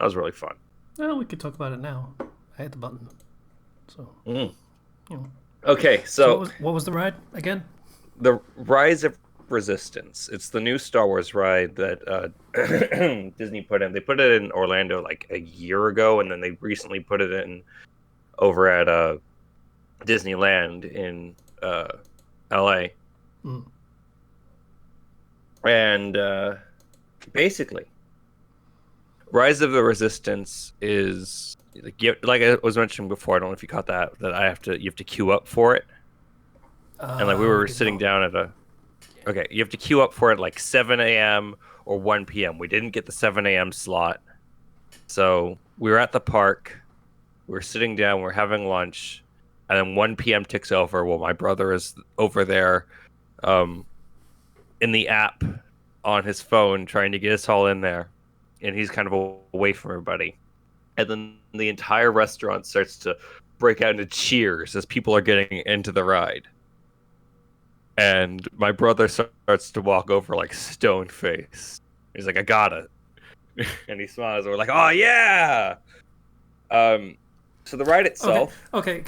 That was really fun. Well, we could talk about it now. I hit the button. So, Mm. you know. Okay, So so what was the ride again? the Rise of Resistance. It's the new Star Wars ride that Disney put in. They put it in Orlando like a year ago, and then they recently put it in over at Disneyland in LA. Mm. And basically, Rise of the Resistance is like I was mentioning before. I don't know if you caught that. That you have to queue up for it, and like we I were did sitting not. down at a okay. You have to queue up for it like 7 a.m. or 1 p.m. We didn't get the 7 a.m. slot, so we were at the park. We were sitting down. We're having lunch, and then 1 p.m. ticks over. Well, my brother is over there, um, in the app on his phone trying to get us all in there, and he's kind of away from everybody. And then the entire restaurant starts to break out into cheers as people are getting into the ride. And my brother starts to walk over like stone face. He's like, "I got it," and he smiles. And we're like, "Oh yeah!" Um, so the ride Okay, itself, okay.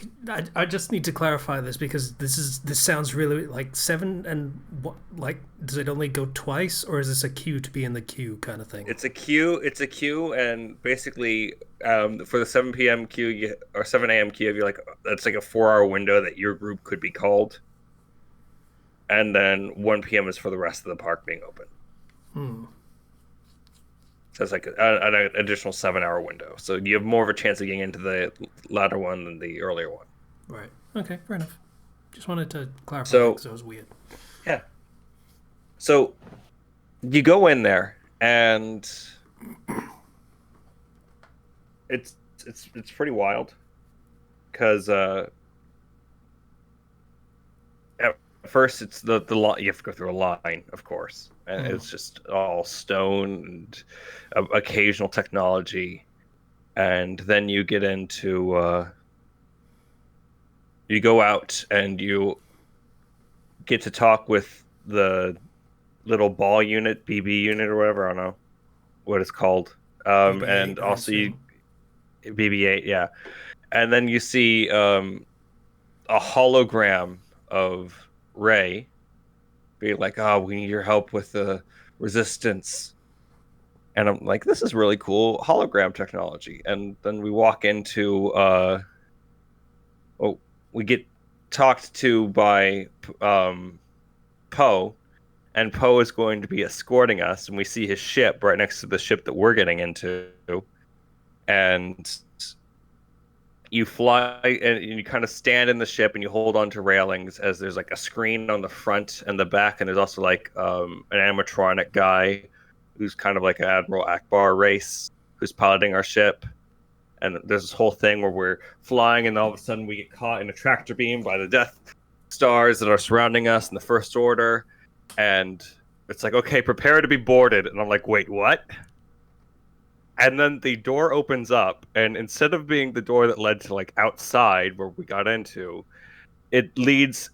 I just need to clarify this because this sounds really like seven and what like does it only go twice or is this a queue to be in the queue kind of thing? it's a queue. It's a queue, and basically, for the 7 p.m. queue or 7 a.m. queue, you like that's like a 4 hour window that your group could be called, and then 1 p.m. is for the rest of the park being open. Hmm. So it's like an additional 7 hour window. So you have more of a chance of getting into the latter one than the earlier one. Right. Okay. Fair enough. Just wanted to clarify that So because it was weird. yeah. So you go in there and it's pretty wild because at first it's the line you have to go through a line, of course, and Hmm. it's just all stone and occasional technology, and then you get into you go out and you get to talk with the little ball unit, BB unit or whatever. I don't know what it's called. BB-8, And I also you assume. BB-8, yeah. And then you see a hologram of Ray being like, "Oh, we need your help with the resistance." And I'm like, "This is really cool hologram technology." And then we walk into oh, we get talked to by Poe, and Poe is going to be escorting us, and we see his ship right next to the ship that we're getting into, and you fly and you kind of stand in the ship and you hold on to railings as there's like a screen on the front and the back, and there's also like an animatronic guy who's kind of like an Admiral Akbar race who's piloting our ship. And there's this whole thing where we're flying, and all of a sudden we get caught in a tractor beam by the Death Stars that are surrounding us in the First Order, and it's like, okay, prepare to be boarded. And I'm like, wait, what? And then the door opens up, and instead of being the door that led to like outside where we got into, it leads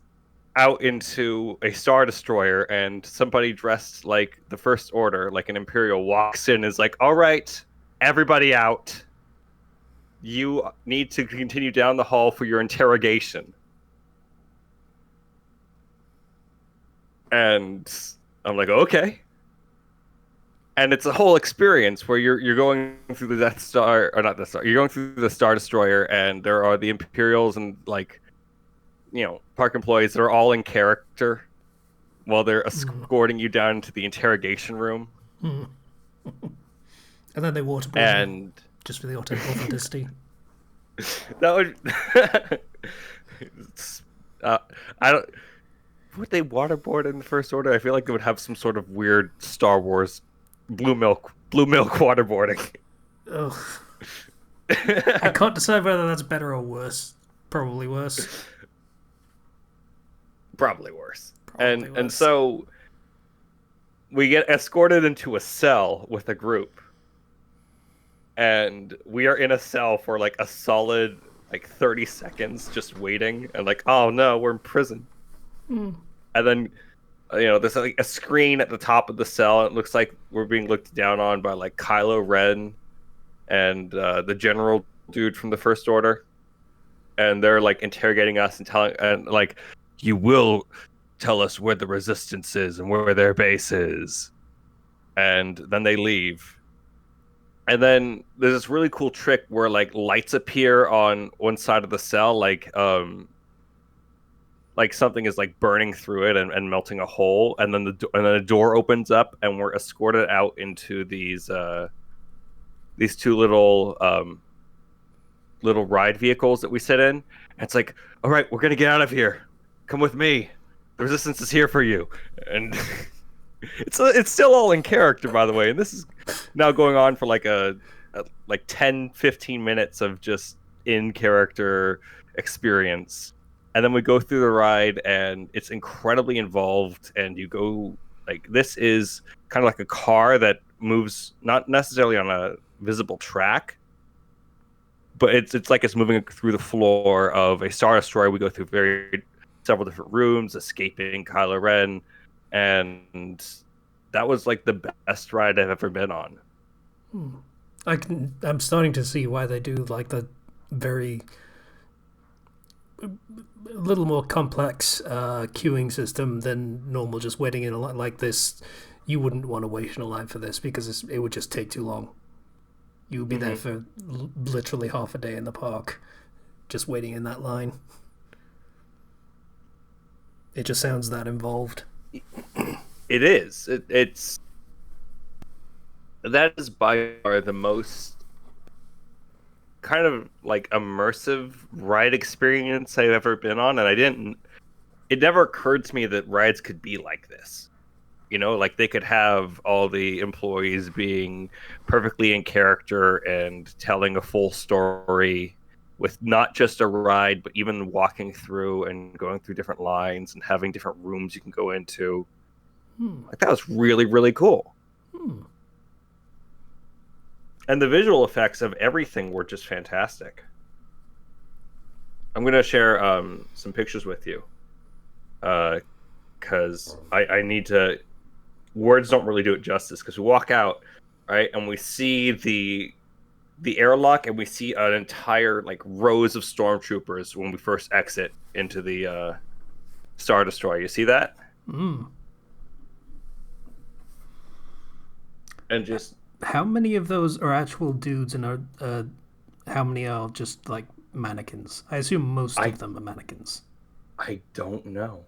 out into a star destroyer, and somebody dressed like the First Order, like an Imperial, walks in and is like, all right, everybody out. You need to continue down the hall for your interrogation. And I'm like, okay. And it's a whole experience where you're going through the Death Star, or not Death Star. You're going through the Star Destroyer, and there are the Imperials and like park employees that are all in character while they're Hmm. escorting you down to the interrogation room. Hmm. And then they waterboard you And just for the authenticity. that would uh, I don't would they waterboard in the First Order? I feel like they would have some sort of weird Star Wars blue milk waterboarding. Ugh. I can't decide whether that's better or worse. Probably worse. Probably worse. Probably And worse. so we get escorted into a cell with a group, and we are in a cell for like a solid like 30 seconds just waiting, and like, oh no, we're in prison. Mm. And then there's like a screen at the top of the cell, and it looks like we're being looked down on by like Kylo Ren and the general dude from the First Order, and they're like interrogating us and telling, and like, you will tell us where the Resistance is and where their base is, and then they leave. And then there's this really cool trick where like lights appear on one side of the cell, like something is like burning through it and melting a hole, and then the door opens up, and we're escorted out into these two little ride vehicles that we sit in. And it's like, all right, we're gonna get out of here. Come with me. The Resistance is here for you. And it's still all in character, by the way. And this is now going on for like a like 10-15 minutes of just in character experience. And then we go through the ride, and it's incredibly involved. And you go like, this is kind of like a car that moves not necessarily on a visible track, but it's like it's moving through the floor of a Star Destroyer. We go through several different rooms, escaping Kylo Ren, and that was like the best ride I've ever been on. I'm starting to see why they do like the very a little more complex queuing system than normal. Just waiting in a line like this, you wouldn't want to wait in a line for this because it would just take too long. You would be there for literally half a day in the park, just waiting in that line. It just sounds that involved. It is. It's that is by far the most kind of like immersive ride experience I've ever been on, and it never occurred to me that rides could be like this. You know, like they could have all the employees being perfectly in character and telling a full story with not just a ride, but even walking through and going through different lines and having different rooms you can go into. Like that was really, really cool. And the visual effects of everything were just fantastic. I'm going to share some pictures with you because I need to... Words don't really do it justice, because we walk out, right, and we see the airlock, and we see an entire like rows of stormtroopers when we first exit into the Star Destroyer. You see that? And just how many of those are actual dudes, and how many are just like mannequins? I assume most of them are mannequins. I don't know.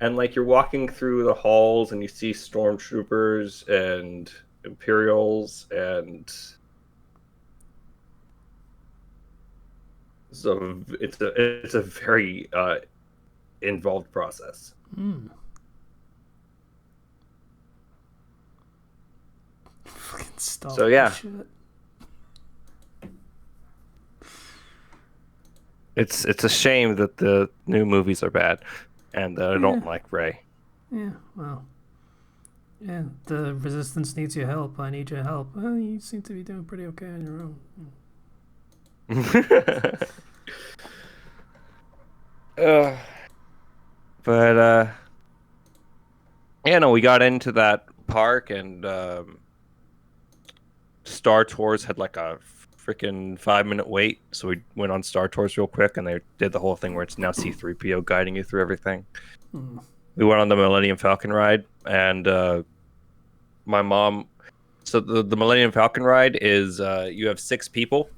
And like you're walking through the halls, and you see stormtroopers and Imperials, and so it's a very involved process. So yeah, it's a shame that the new movies are bad, and I don't like Rey. Yeah, well, yeah, the Resistance needs your help. I need your help. Well, you seem to be doing pretty okay on your own. But yeah, no, we got into that park, and Star Tours had like a freaking 5-minute wait, so we went on Star Tours real quick, and they did the whole thing where it's now C-3PO guiding you through everything. We went on the Millennium Falcon ride, and my mom... So the Millennium Falcon ride is you have 6 people.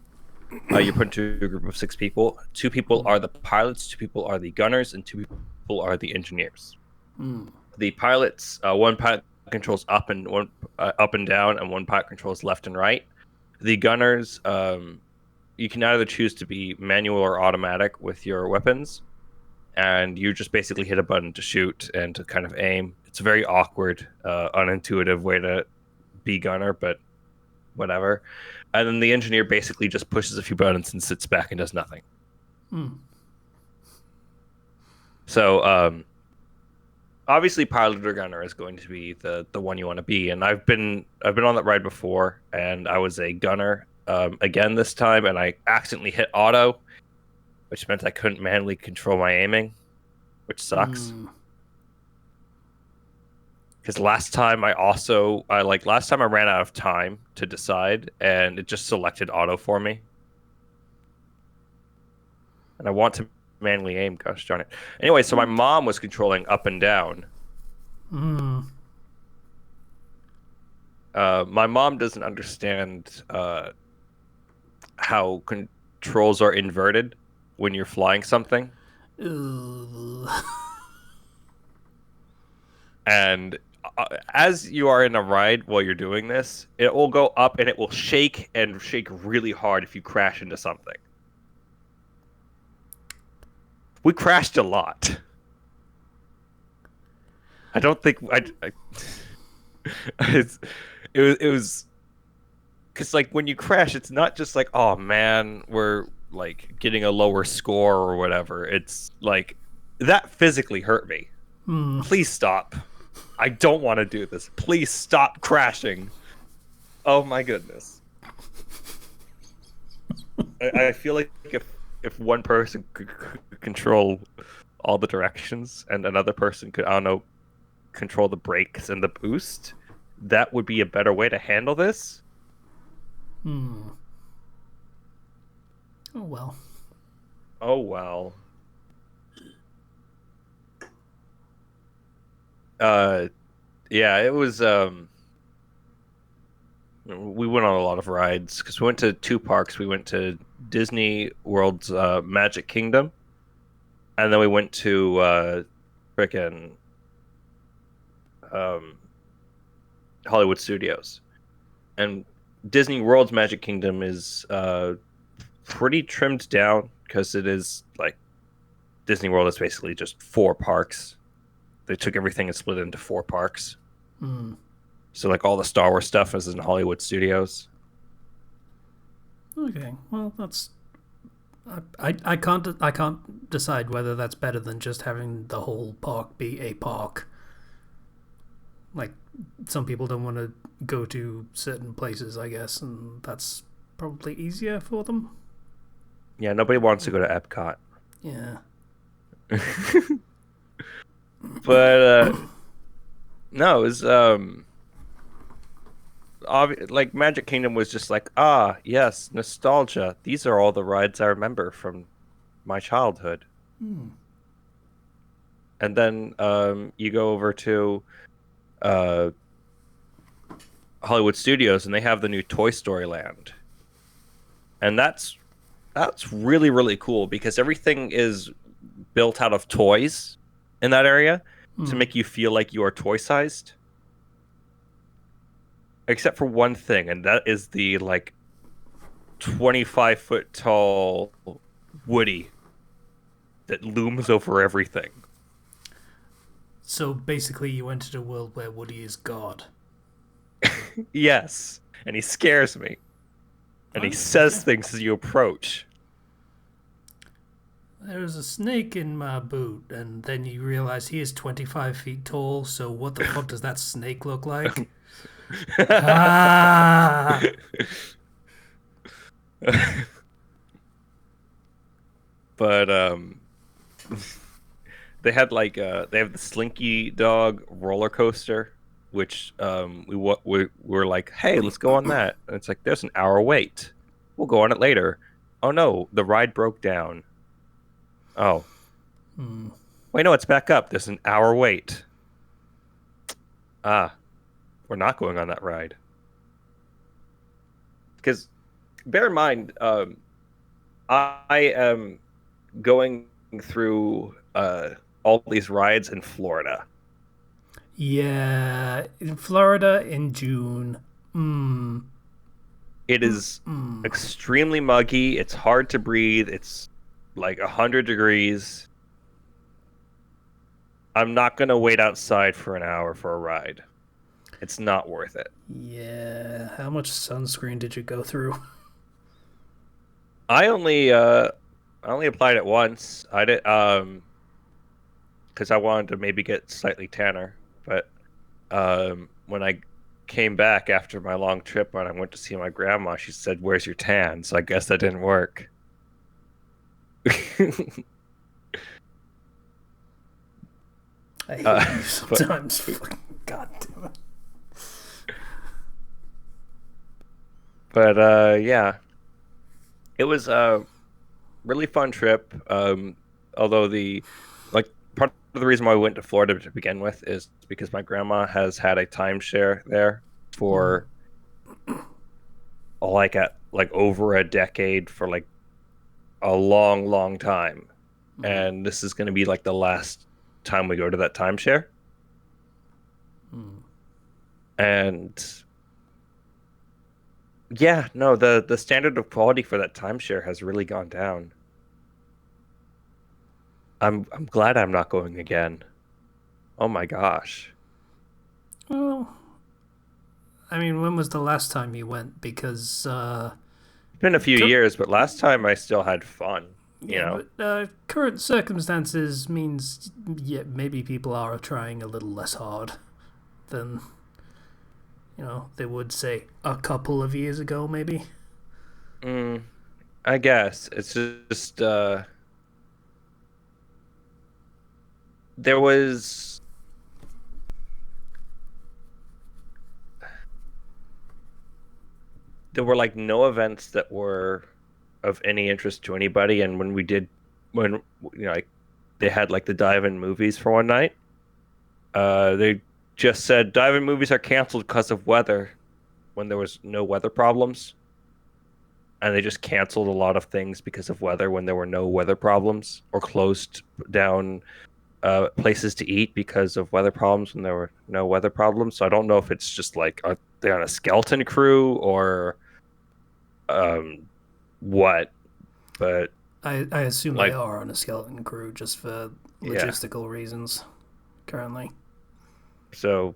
You put into a group of 6 people. 2 people are the pilots, 2 people are the gunners, and 2 people are the engineers. The pilots, one pilot controls up and down, and one pilot controls left and right. The gunners, you can either choose to be manual or automatic with your weapons, and you just basically hit a button to shoot and to kind of aim. It's a very awkward, unintuitive way to be gunner, but whatever. And then the engineer basically just pushes a few buttons and sits back and does nothing. So obviously pilot or gunner is going to be the one you want to be, and I've been on that ride before, and I was a gunner again this time, and I accidentally hit auto, which meant I couldn't manually control my aiming, which sucks. Because last time I ran out of time to decide, and it just selected auto for me, and I want to manually aim. Gosh darn it! Anyway, so my mom was controlling up and down. Hmm. My mom doesn't understand how controls are inverted when you're flying something, Ugh. and as you are in a ride while you're doing this, it will go up and it will shake and shake really hard if you crash into something. We crashed a lot. I don't think it's, it was because like when you crash, it's not just like, oh man, we're like getting a lower score or whatever. It's like that physically hurt me. Hmm. Please stop. I don't want to do this. Please stop crashing. Oh my goodness. I feel like if one person could control all the directions and another person could, I don't know, control the brakes and the boost, that would be a better way to handle this. Hmm. Oh well. Oh well. Uh yeah, it was we went on a lot of rides because we went to two parks. We went to Disney World's Magic Kingdom, and then we went to frickin' um, Hollywood Studios. And Disney World's Magic Kingdom is pretty trimmed down because it is like Disney World is basically just four parks. They took everything and split it into four parks. Hmm. So like all the Star Wars stuff is in Hollywood Studios. Okay. Well, that's. I can't decide whether that's better than just having the whole park be a park. Like some people don't want to go to certain places, I guess, and that's probably easier for them. Yeah, nobody wants to go to Epcot. Yeah. But no, it was like Magic Kingdom was just like, ah, yes, nostalgia. These are all the rides I remember from my childhood. Hmm. And then you go over to uh, Hollywood Studios, and they have the new Toy Story Land, and that's really really cool because everything is built out of toys in that area to Hmm. make you feel like you are toy sized, except for one thing, and that is the like 25-foot tall Woody that looms over everything. So basically, you entered a world where Woody is God. Yes, and he scares me, and he Oh, says okay. things as you approach. There's a snake in my boot, and then you realize he is 25 feet tall, so what the fuck does that snake look like? Ah! But they have the Slinky Dog roller coaster, which we were like, hey, let's go on that. And it's like there's an hour wait. We'll go on it later. Oh no, the ride broke down. Oh Hmm. wait, no, it's back up. There's an hour wait. Ah, we're not going on that ride because bear in mind, I am going through all these rides in Florida. Yeah, in Florida in June. Hmm. It is Hmm. extremely muggy. It's hard to breathe. It's like 100 degrees. I'm not gonna wait outside for an hour for a ride. It's not worth it. Yeah. How much sunscreen did you go through? I only applied it once. I did because I wanted to maybe get slightly tanner. But when I came back after my long trip and I went to see my grandma, she said, "Where's your tan?" So I guess that didn't work. I hate uh, you but sometimes. God damn it. But yeah, it was a really fun trip. Although the like part of the reason why we went to Florida to begin with is because my grandma has had a timeshare there for like over a decade, for like a long, long time. And this is going to be like the last time we go to that timeshare. And yeah, no, the standard of quality for that timeshare has really gone down. I'm glad I'm not going again. Oh my gosh. Well, I mean, when was the last time you went? Because, It's been a few cur- years, but last time I still had fun, you yeah, know? but current circumstances means, yeah, maybe people are trying a little less hard than, they would say a couple of years ago, maybe. Mm, I guess it's just there was there were like no events that were of any interest to anybody, and when like they had like the dive-in movies for one night, they just said dive-in movies are canceled because of weather when there was no weather problems, and they just canceled a lot of things because of weather when there were no weather problems, or closed down places to eat because of weather problems when there were no weather problems. So I don't know if it's just like, are they on a skeleton crew or um what, but I assume they like, are on a skeleton crew just for yeah. logistical reasons currently. So,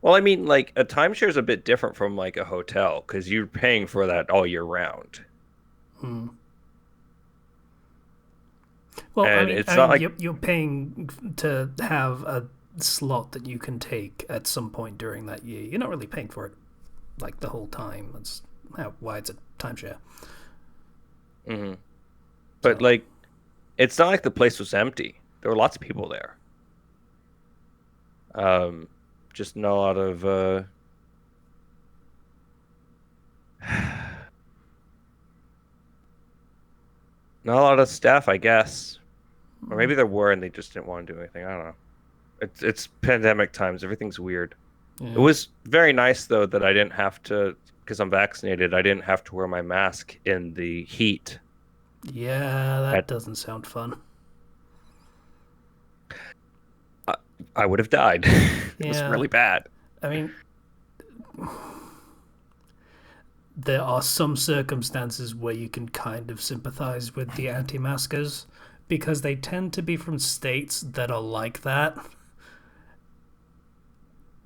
well, I mean, like a timeshare is a bit different from like a hotel because you're paying for that all year round, Hmm. Well, I and mean, it's not like, you're paying to have a slot that you can take at some point during that year. You're not really paying for it like the whole time. That's why it's a timeshare. mhm. But So like, it's not like the place was empty. There were lots of people there. Um, just not a lot of not a lot of staff, I guess. Or maybe there were and they just didn't want to do anything. I don't know. It's pandemic times. Everything's weird. It yeah, was very nice though that I didn't have to, because I'm vaccinated, I didn't have to wear my mask in the heat. yeah, that At doesn't sound fun. I, I would have died. It was Yeah, really bad. I mean, there are some circumstances where you can kind of sympathize with the anti-maskers because they tend to be from states that are like that.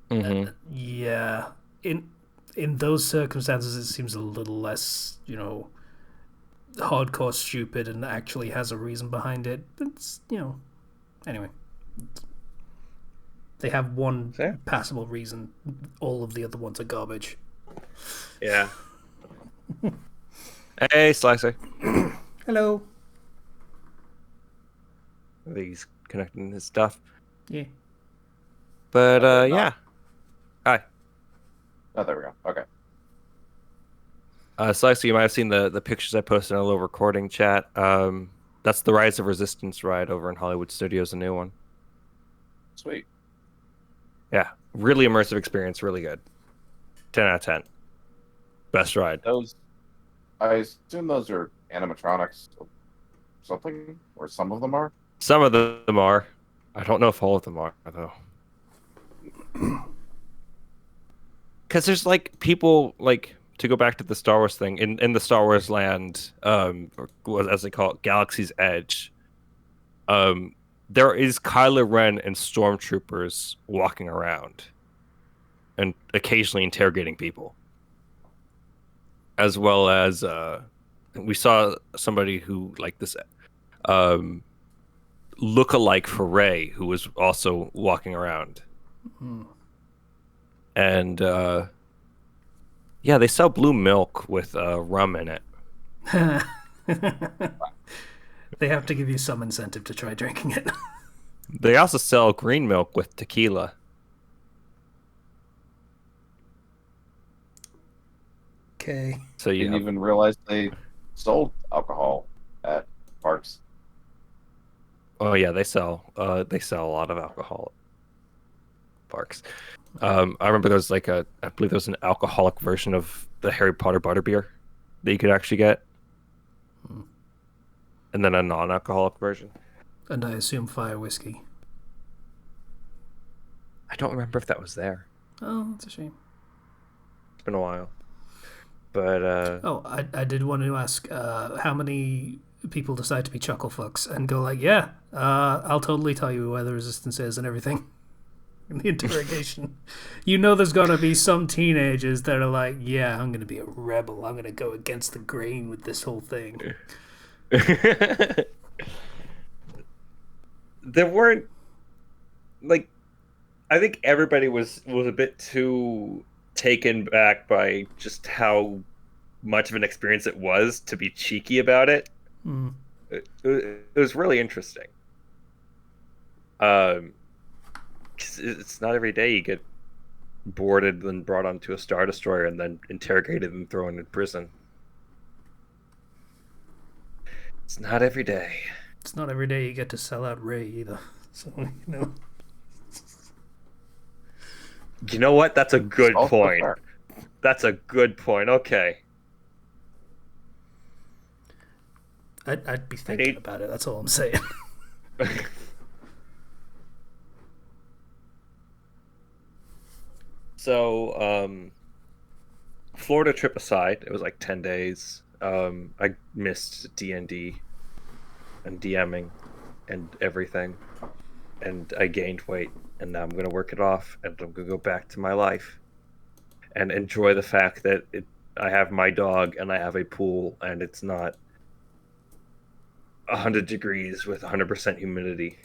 Hmm. Yeah, in those circumstances, it seems a little less, hardcore stupid and actually has a reason behind it. But it's, anyway, they have one So, yeah. passable reason. All of the other ones are garbage. Yeah. Hey, Slicer. Hello. I think he's connecting his stuff. Yeah. But Not. yeah. Hi. Oh, there we go. Okay. Slicer, you might have seen the pictures I posted in a little recording chat. That's the Rise of Resistance ride over in Hollywood Studios, a new one. Sweet. Yeah. Really immersive experience, really good. 10 out of 10. Best ride. Those, I assume those are animatronics of something, or some of them are. Some of them are. I don't know if all of them are, though. Because there's like people, like, to go back to the Star Wars thing, in the Star Wars land, or as they call it, Galaxy's Edge, um, there is Kylo Ren and stormtroopers walking around and occasionally interrogating people, as well as we saw somebody who, like, this um look-alike for Rey, who was also walking around. And yeah, they sell blue milk with rum in it. They have to give you some incentive to try drinking it. They also sell green milk with tequila. Okay. So you Didn't have, even realize they sold alcohol at parks. oh yeah, they sell a lot of alcohol at parks. I remember there was like I believe there was an alcoholic version of the Harry Potter butterbeer that you could actually get, Hmm. and then a non-alcoholic version. And I assume fire whiskey. I don't remember if that was there. Oh, that's a shame. It's been a while, but Oh, I did want to ask how many people decide to be chuckle fucks and go like, yeah, I'll totally tell you where the resistance is and everything in the interrogation. You know there's going to be some teenagers that are like, yeah, I'm going to be a rebel. I'm going to go against the grain with this whole thing. there weren't like I think everybody was a bit too taken back by just how much of an experience it was to be cheeky about it. Mm. It was really interesting. 'Cause it's not every day you get boarded and brought onto a Star Destroyer and then interrogated and thrown in prison. It's not every day. It's not every day you get to sell out Ray either. So, you know. You know what? That's a good Also point. fair. That's a good point. Okay. I'd be thinking about it. That's all I'm saying. So, Florida trip aside, it was like 10 days. I missed D&D and DMing and everything. And I gained weight. And now I'm going to work it off. And I'm going to go back to my life. And enjoy the fact that I have my dog and I have a pool. And it's not 100 degrees with 100% humidity.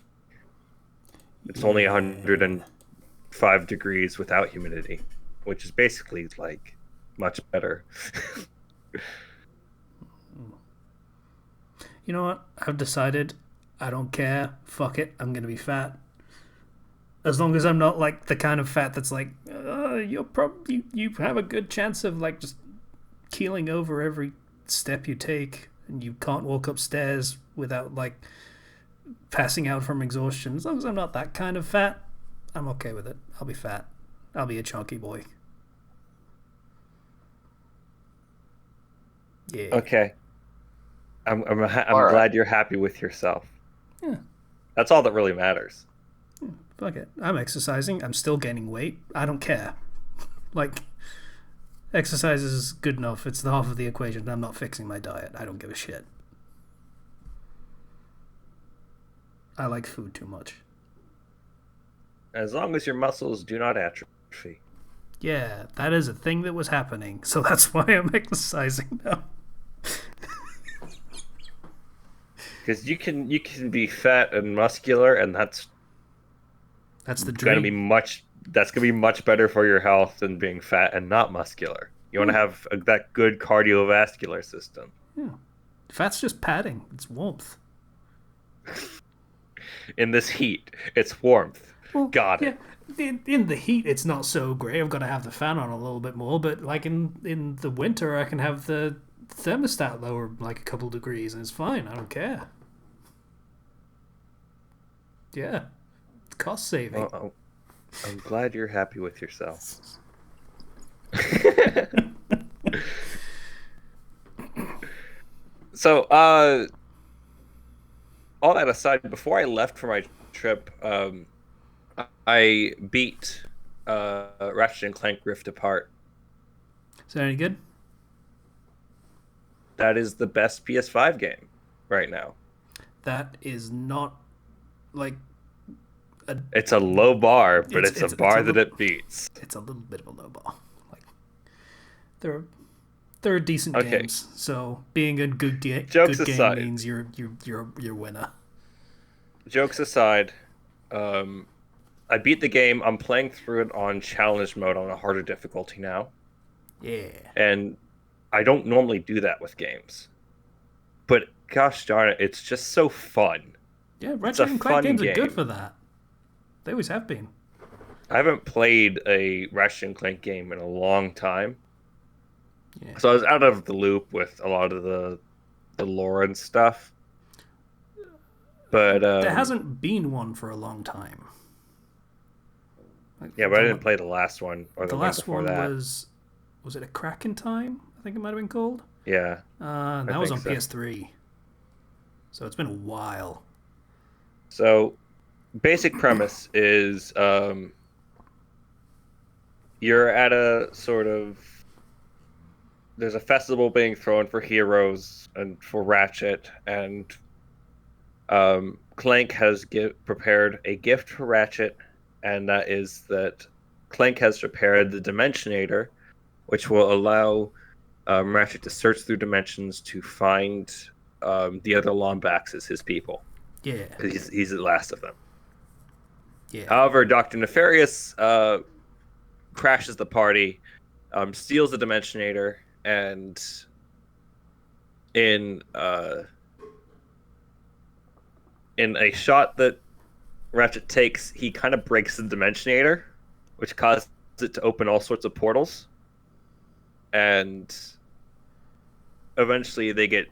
It's only 105 degrees without humidity, which is basically like much better. You know what? I've decided I don't care. Fuck it. I'm gonna be fat. As long as I'm not like the kind of fat that's like, you're probably you have a good chance of like just keeling over every step you take, and you can't walk upstairs without like passing out from exhaustion. As long as I'm not that kind of fat, I'm okay with it. I'll be fat. I'll be a chunky boy. Yeah. Okay. I'm All right. glad you're happy with yourself. Yeah. That's all that really matters. Fuck it. I'm exercising. I'm still gaining weight. I don't care. Like, exercise is good enough. It's the half of the equation. I'm not fixing my diet. I don't give a shit. I like food too much. As long as your muscles do not atrophy. Yeah, that is a thing that was happening. So that's why I'm exercising now. Because you can be fat and muscular, and that's the gonna be dream. much better for your health than being fat and not muscular. You want to have that good cardiovascular system. Yeah. Fat's just padding. It's warmth. In this heat, it's warmth. Well, Got yeah, it. in the heat, it's not so great. I've got to have the fan on a little bit more. But like in the winter, I can have the thermostat lower like a couple degrees, and it's fine. I don't care. Yeah, it's cost saving. Well, I'm glad you're happy with yourself. So, all that aside, before I left for my trip, I beat Ratchet and Clank Rift Apart. Is that any good? That is the best PS5 game right now. That is not like It's a low bar, but it's a bar that it beats. it's a little bit of a low bar. Like they're decent Okay. games. So being a good game aside. means you're winner. Jokes aside, I beat the game. I'm playing through it on challenge mode on a harder difficulty now. Yeah. And I don't normally do that with games. But gosh darn it, it's just so fun. Yeah, It's a Ratchet and Clank fun games are good game. for that. They always have been. I haven't played a Ratchet and Clank game in a long time, Yeah. so I was out of the loop with a lot of the lore and stuff. But There hasn't been one for a long time. Like yeah, but I didn't play the last one or the the one last before one that. was it a Crack in Time? I think it might have been called. Yeah, I That was think on so. PS3, so it's been a while. So, basic premise is you're at a sort of there's a festival being thrown for heroes and for Ratchet, and Clank has prepared a gift for Ratchet, and that is that Clank has prepared the Dimensionator, which will allow Ratchet to search through dimensions to find the other Lombax as his people, Yeah, because he's the last of them. yeah. However, Doctor Nefarious crashes the party, steals the Dimensionator, and in in a shot that Ratchet takes, he kind of breaks the Dimensionator, which causes it to open all sorts of portals, and eventually they get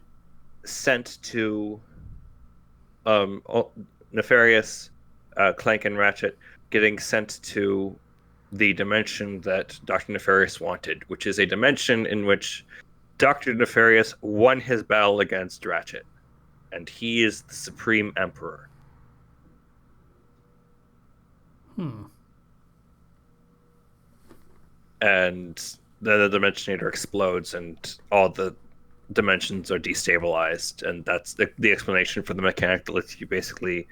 sent to Nefarious, Clank, and Ratchet getting sent to the dimension that Dr. Nefarious wanted, which is a dimension in which Dr. Nefarious won his battle against Ratchet, and he is the Supreme Emperor. And then the Dimensionator explodes, and all the dimensions are destabilized, and that's the explanation for the mechanic that lets you basically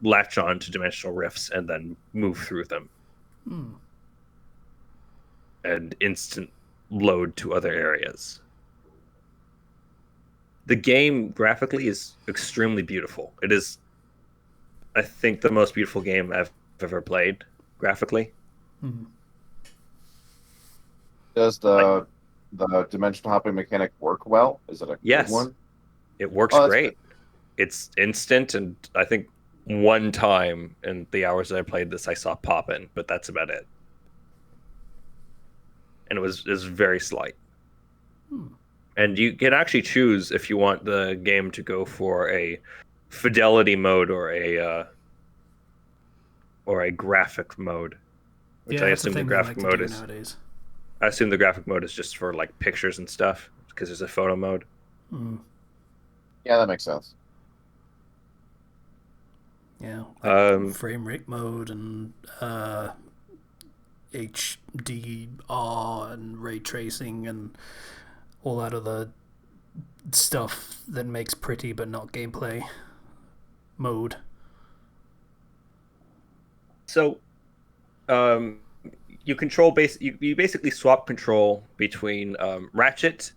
latch on to dimensional rifts and then move through them. And instant load to other areas. The game graphically is extremely beautiful. It is, I think, the most beautiful game I've ever played graphically. Does the dimension hopping mechanic work well? Is it a Yes, good one? it works Oh, that's great. It's instant, and I think one time in the hours that I played this, I saw pop-in, but that's about it. And it was very slight. And you can actually choose if you want the game to go for a fidelity mode or a graphic mode, which Yeah, I that's the assume the thing they graphic like to mode do is. nowadays. I assume the graphic mode is just for like pictures and stuff because there's a photo mode. Yeah, that makes sense. Yeah, like frame rate mode and HDR and ray tracing and all that other stuff that makes pretty but not gameplay mode. So, you control you basically swap control between Ratchet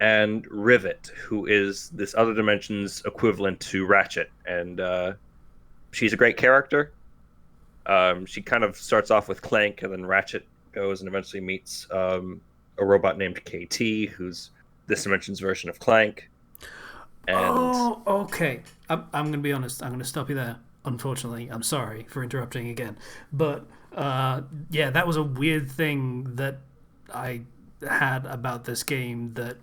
and Rivet, who is this other dimension's equivalent to Ratchet, and she's a great character. She kind of starts off with Clank, and then Ratchet goes and eventually meets a robot named KT, who's this dimension's version of Clank. And Oh, okay. I'm going to be honest. I'm going to stop you there. Unfortunately, I'm sorry for interrupting again. But yeah, that was a weird thing that I had about this game, that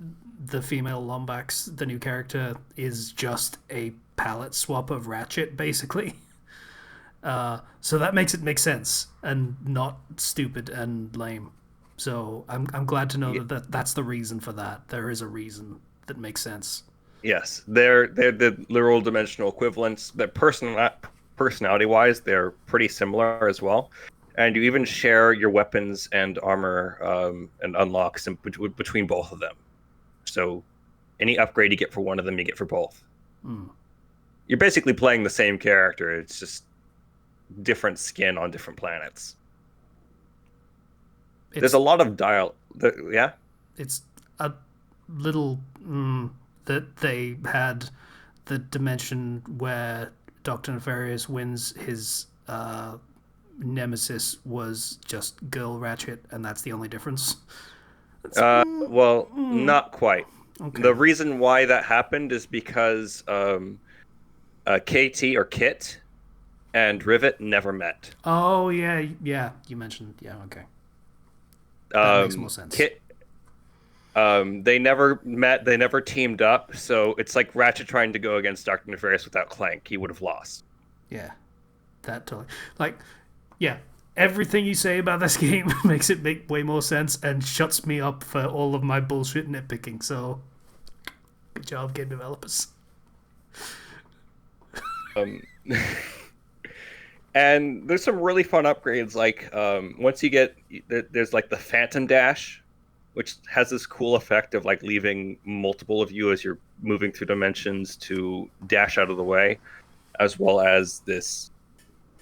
the female Lombax, the new character, is just a palette swap of Ratchet, basically. So that makes it make sense and not stupid and lame. So I'm glad to know that that's the reason for that. There is a reason that makes sense. yes, they're the literal dimensional equivalents. Their personality wise, they're pretty similar as well. And you even share your weapons and armor and unlocks between both of them. So any upgrade you get for one of them, you get for both. You're basically playing the same character. It's just different skin on different planets. There's a lot of yeah. It's a little that they had the dimension where Dr. Nefarious wins his nemesis was just Girl Ratchet, and that's the only difference. Well, not quite. Okay. The reason why that happened is because KT or Kit and Rivet never met. Oh yeah, yeah. You mentioned okay. That makes more sense. Kit, they never met. They never teamed up. So it's like Ratchet trying to go against Doctor Nefarious without Clank. He would have lost. Yeah, that totally. Like, yeah, everything you say about this game makes it make way more sense and shuts me up for all of my bullshit nitpicking. So, good job, game developers. And there's some really fun upgrades. Like once you get there's like the Phantom Dash, which has this cool effect of like leaving multiple of you as you're moving through dimensions to dash out of the way, as well as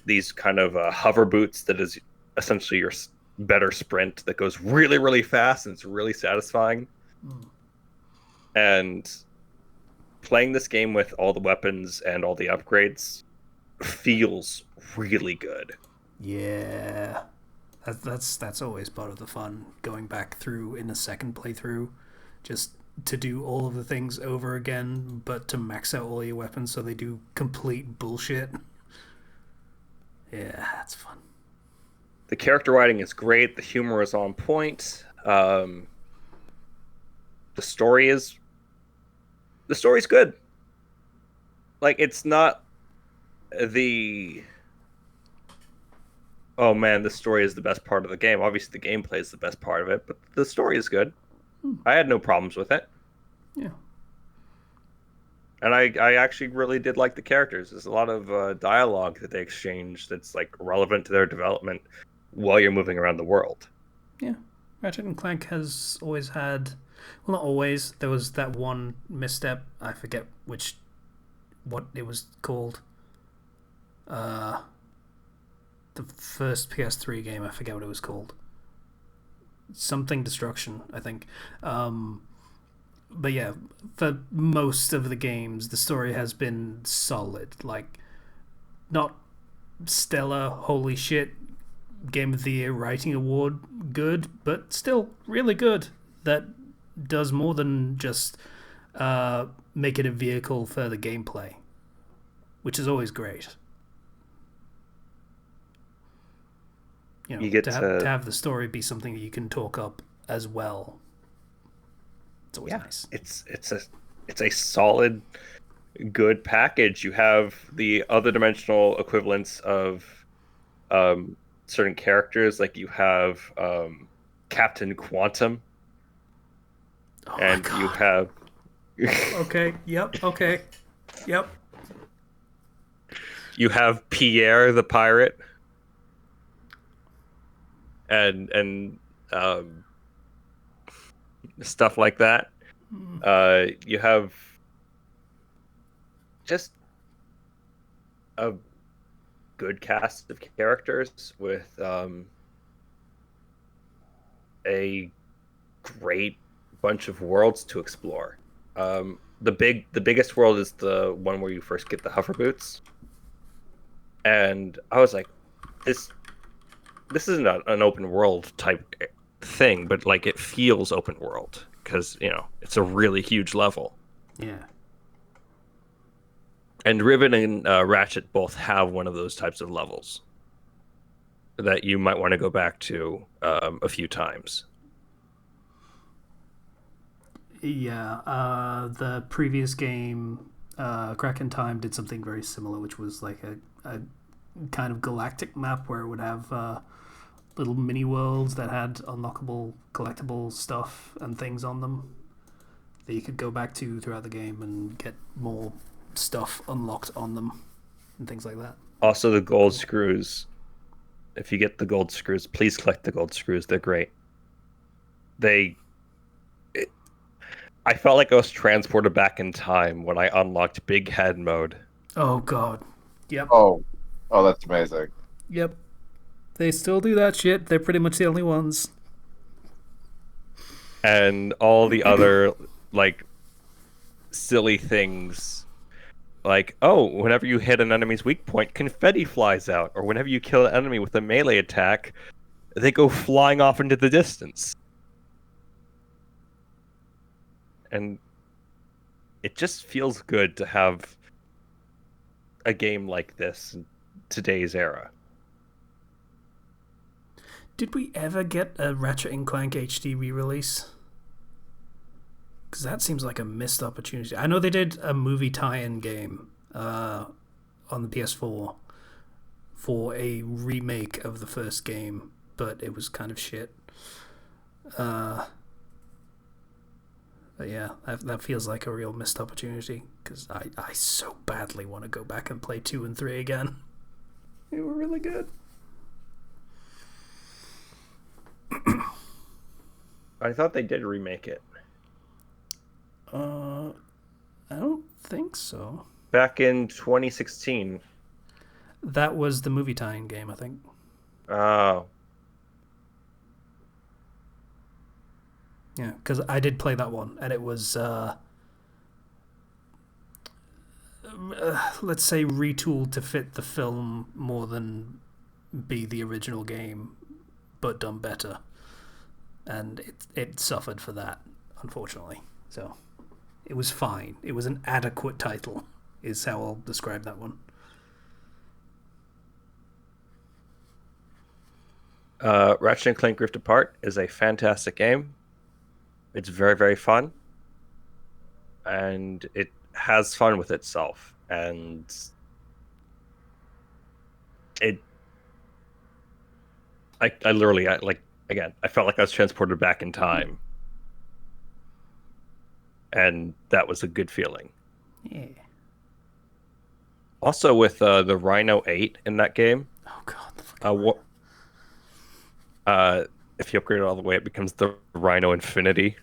these kind of hover boots that is essentially your better sprint that goes really, really fast and it's really satisfying. And playing this game with all the weapons and all the upgrades feels really good. Yeah, that's always part of the fun. Going back through in a second playthrough, just to do all of the things over again, but to max out all your weapons so they do complete bullshit. Yeah, that's fun. The character writing is great. The humor is on point. The story's good. Like, it's not the oh man, the story is the best part of the game. Obviously, the gameplay is the best part of it, but the story is good. I had no problems with it. Yeah. And I actually really did like the characters. There's a lot of dialogue that they exchange that's like relevant to their development while you're moving around the world. Yeah. Ratchet and Clank has always had, well, not always. There was that one misstep. I forget what it was called. The first PS3 game, I forget what it was called. Something Destruction, I think. But yeah, for most of the games, the story has been solid. Like, not stellar, holy shit, Game of the Year Writing Award good, but still really good. That does more than just make it a vehicle for the gameplay, which is always great. You know, You get to have the story be something that you can talk up as well. It's always nice. It's a solid, good package. You have the other dimensional equivalents of certain characters, like you have Captain Quantum, and you have okay. Yep. Okay. Yep. You have Pierre the pirate, and stuff like that. You have just a good cast of characters with a great bunch of worlds to explore. The biggest world is the one where you first get the hover boots, and I was like, this isn't an open world type thing, but like it feels open world because it's a really huge level. Yeah. And Rivet and Ratchet both have one of those types of levels that you might want to go back to a few times. Yeah, the previous game, Crack in Time, did something very similar, which was like a kind of galactic map where it would have little mini worlds that had unlockable, collectible stuff and things on them that you could go back to throughout the game and get more stuff unlocked on them and things like that. Also, the gold screws. If you get the gold screws, please collect the gold screws. They're great. I felt like I was transported back in time when I unlocked Big Head mode. Oh god. Yep. Oh, that's amazing. Yep. They still do that shit. They're pretty much the only ones. And all the other like silly things, like whenever you hit an enemy's weak point, confetti flies out, or whenever you kill an enemy with a melee attack, they go flying off into the distance. And it just feels good to have a game like this in today's era. Did we ever get a Ratchet and Clank HD re-release? Because that seems like a missed opportunity. I know they did a movie tie-in game on the PS4 for a remake of the first game, but it was kind of shit. But yeah, that feels like a real missed opportunity, because I so badly want to go back and play 2 and 3 again. They were really good. I thought they did remake it. I don't think so. Back in 2016. That was the movie tie-in game, I think. Oh. Yeah, because I did play that one, and it was, let's say, retooled to fit the film more than be the original game, but done better. And it suffered for that, unfortunately. So it was fine. It was an adequate title, is how I'll describe that one. Ratchet and Clank Rift Apart is a fantastic game. It's very, very fun. And it has fun with itself. And I literally, again, I felt like I was transported back in time. And that was a good feeling. Yeah. Also with the Rhino 8 in that game. Oh god, the fucking if you upgrade it all the way, it becomes the Rhino Infinity.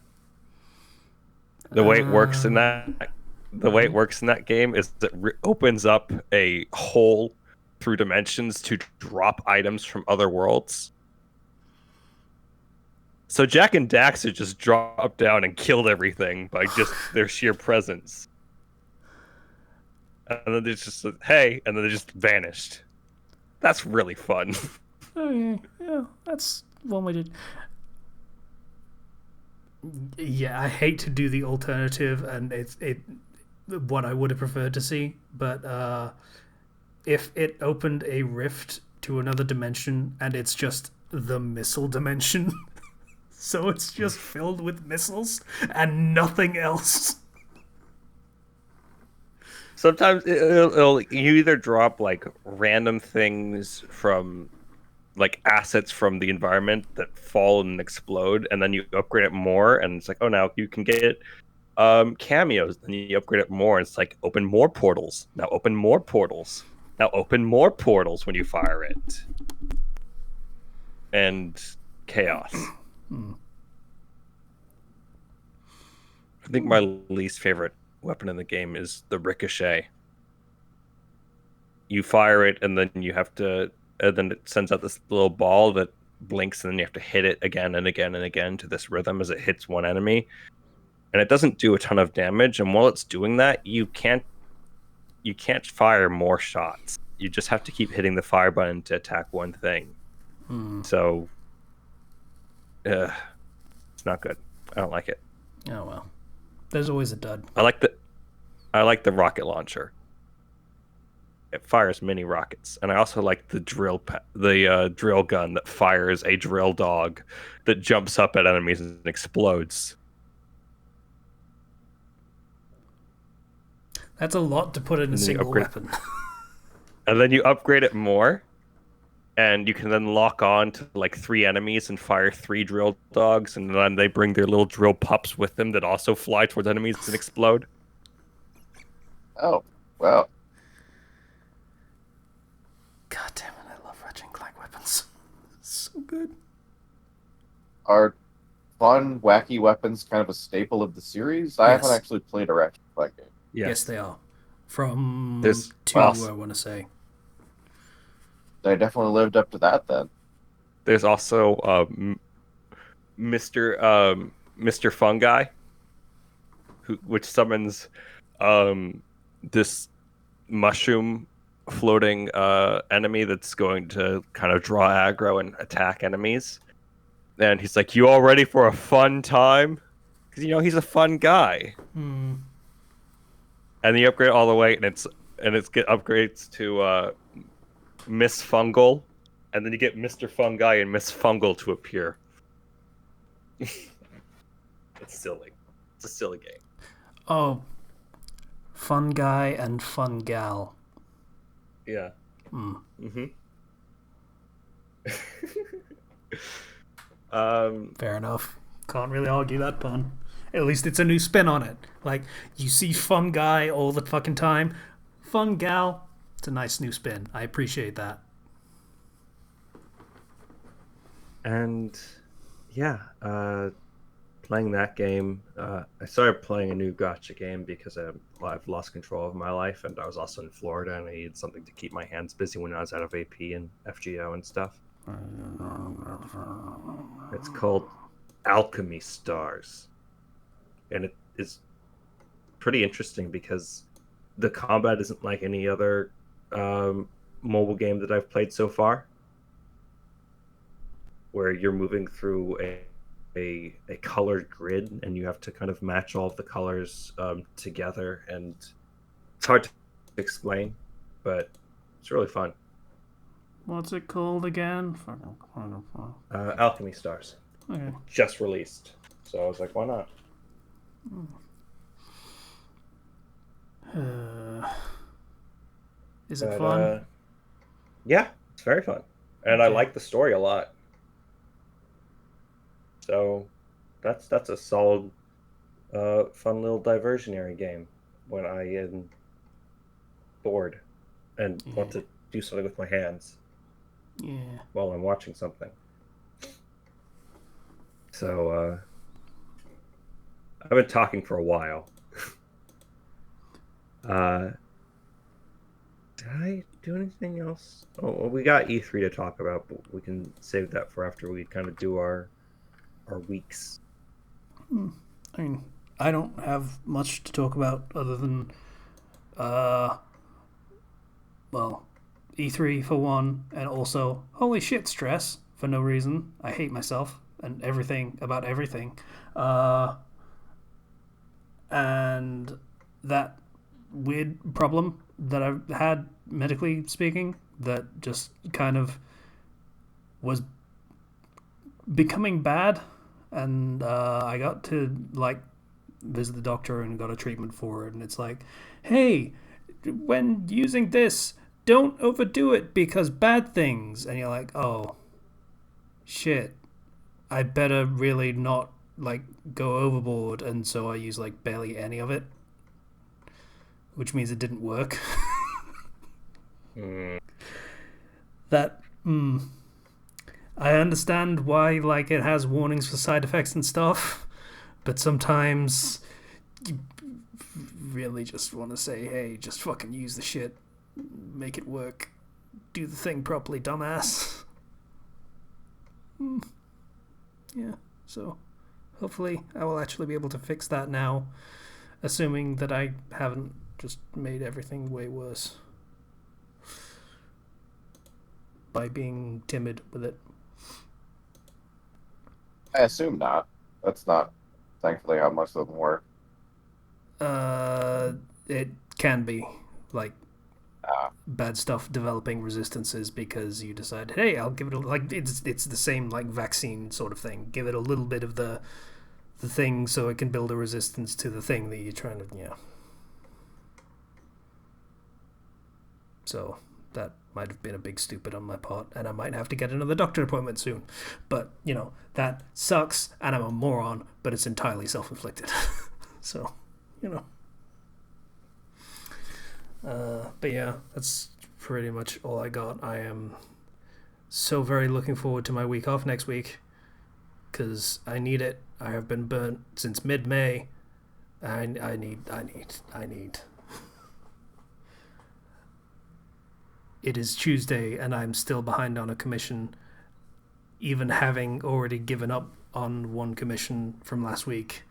The way it works in that game is that it opens up a hole through dimensions to drop items from other worlds. So Jack and Daxter just dropped down and killed everything by just their sheer presence. And then they just said, hey, and then they just vanished. That's really fun. Okay, yeah, that's one we did. Yeah, I hate to do the alternative, and it's what I would have preferred to see, but if it opened a rift to another dimension and it's just the missile dimension, so it's just filled with missiles and nothing else. Sometimes you either drop like random things from like assets from the environment that fall and explode, and then you upgrade it more, and it's like, oh, now you can get cameos. Then you upgrade it more, and it's like, open more portals. Now open more portals. Now open more portals when you fire it. And chaos. I think my least favorite weapon in the game is the ricochet. You fire it, and then you have to... And then it sends out this little ball that blinks, and then you have to hit it again and again and again to this rhythm as it hits one enemy. And it doesn't do a ton of damage, and while it's doing that, you can't fire more shots. You just have to keep hitting the fire button to attack one thing. So, it's not good. I don't like it. Oh well. There's always a dud. I like the rocket launcher. It fires mini rockets, and I also like the drill gun that fires a drill dog that jumps up at enemies and explodes. That's a lot to put in a single weapon. And then you upgrade it more, and you can then lock on to like 3 enemies and fire 3 drill dogs, and then they bring their little drill pups with them that also fly towards enemies and explode. Oh, well. God damn it, I love Ratchet and Clank weapons. So good. Are fun, wacky weapons kind of a staple of the series? I haven't actually played a Ratchet Clank game. Yes, they are. From There's 2, I want to say. They definitely lived up to that then. There's also Mr. Fungi, which summons this mushroom floating enemy that's going to kind of draw aggro and attack enemies. And he's like, you all ready for a fun time? Because, he's a fun guy. And you upgrade it all the way, and and it upgrades to Miss Fungal, and then you get Mr. Fungi and Miss Fungal to appear. It's silly. It's a silly game. Oh, fun guy and fun gal. Yeah. Fair enough. Can't really argue that pun. At least it's a new spin on it. Like, you see fun guy all the fucking time. Fun gal. It's a nice new spin. I appreciate that. And yeah, playing that game, I started playing a new gotcha game because I've lost control of my life, and I was also in Florida, and I needed something to keep my hands busy when I was out of AP and FGO and stuff. It's called Alchemy Stars, and it is pretty interesting because the combat isn't like any other mobile game that I've played so far, where you're moving through a colored grid and you have to kind of match all of the colors together, and it's hard to explain, but it's really fun. What's it called again? Alchemy Stars. Okay. Just released, so I was like, why not? Is it fun? Yeah, it's very fun, and I like the story a lot. So that's a solid, fun little diversionary game when I am bored and want to do something with my hands. Yeah. While I'm watching something. So I've been talking for a while. Did I do anything else? Oh, well, we got E3 to talk about, but we can save that for after we kind of do our weeks. I mean, I don't have much to talk about other than, well, E3 for one, and also holy shit stress for no reason. I hate myself and everything about everything. And that weird problem that I've had medically speaking that just kind of was becoming bad, and I got to like visit the doctor and got a treatment for it, and it's like, hey, when using this, don't overdo it because bad things. And you're like, oh shit, I better really not like go overboard. And so I use like barely any of it, which means it didn't work. That I understand why like it has warnings for side effects and stuff, but sometimes you really just want to say, hey, just fucking use the shit, make it work, do the thing properly, dumbass. Yeah, so hopefully I will actually be able to fix that now, assuming that I haven't just made everything way worse by being timid with it. I assume not. That's not, thankfully, how most of them work. It can be like bad stuff developing resistances because you decide, hey, I'll give it a, like it's the same like vaccine sort of thing. Give it a little bit of the thing so it can build a resistance to the thing that you're trying to, yeah. So that might have been a big stupid on my part, and I might have to get another doctor appointment soon. But, you know, that sucks, and I'm a moron, but it's entirely self-inflicted. So, you know. But yeah, that's pretty much all I got. I am so very looking forward to my week off next week, because I need it. I have been burnt since mid-May. I need. It is Tuesday and I'm still behind on a commission, even having already given up on one commission from last week.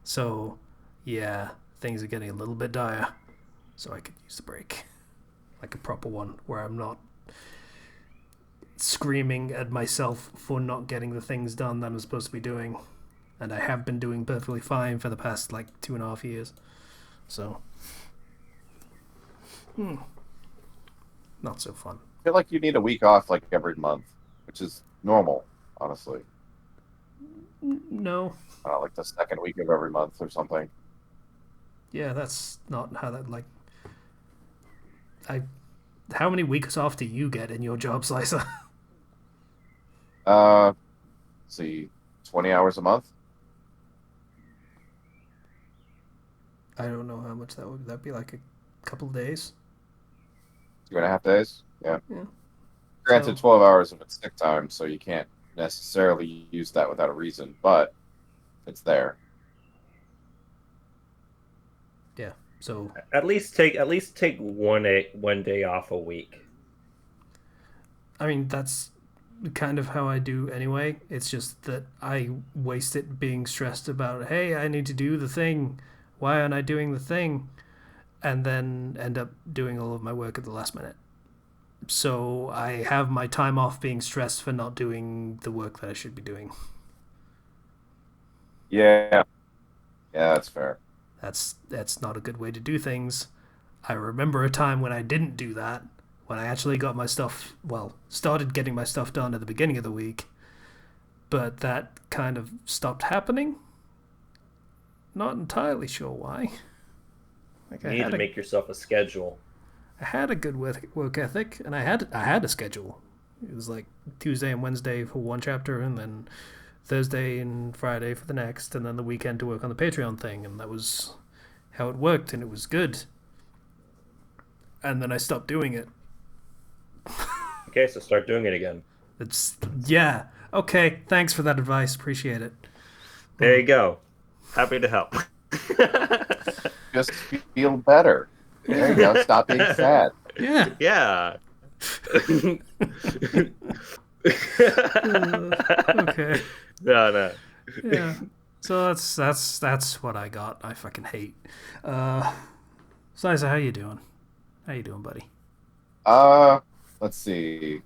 So, yeah, things are getting a little bit dire. So I could use a break. Like a proper one, where I'm not screaming at myself for not getting the things done that I'm supposed to be doing. And I have been doing perfectly fine for the past, like, 2.5 years. So, Not so fun. I feel like you need a week off like every month, which is normal, honestly. No. Like the second week of every month or something. Yeah, that's not how that, like... How many weeks off do you get in your job, Slicer? Let's see, 20 hours a month? I don't know how much that would... That'd be like a couple of days. 2.5 days? Yeah. Yeah. Granted, So- 12 hours of it's sick time, so you can't necessarily use that without a reason, but it's there. Yeah. So At least take one day off a week. I mean, that's kind of how I do anyway. It's just that I waste it being stressed about, hey, I need to do the thing. Why aren't I doing the thing? And then end up doing all of my work at the last minute. So I have my time off being stressed for not doing the work that I should be doing. Yeah. Yeah, that's fair. That's not a good way to do things. I remember a time when I didn't do that, when I actually got my stuff, well, started getting my stuff done at the beginning of the week, but that kind of stopped happening. Not entirely sure why. Like You need to make yourself a schedule. I had a good work ethic, and I had a schedule. It was like Tuesday and Wednesday for one chapter, and then Thursday and Friday for the next, and then the weekend to work on the Patreon thing, and that was how it worked, and it was good. And then I stopped doing it. Okay, so start doing it again. Yeah. Okay, thanks for that advice. Appreciate it. There you go. Happy to help. Just feel better. There you go. Stop being sad. Yeah. Yeah. Okay. No. Yeah. So that's what I got. I fucking hate. Siza, how you doing? How you doing, buddy? Let's see.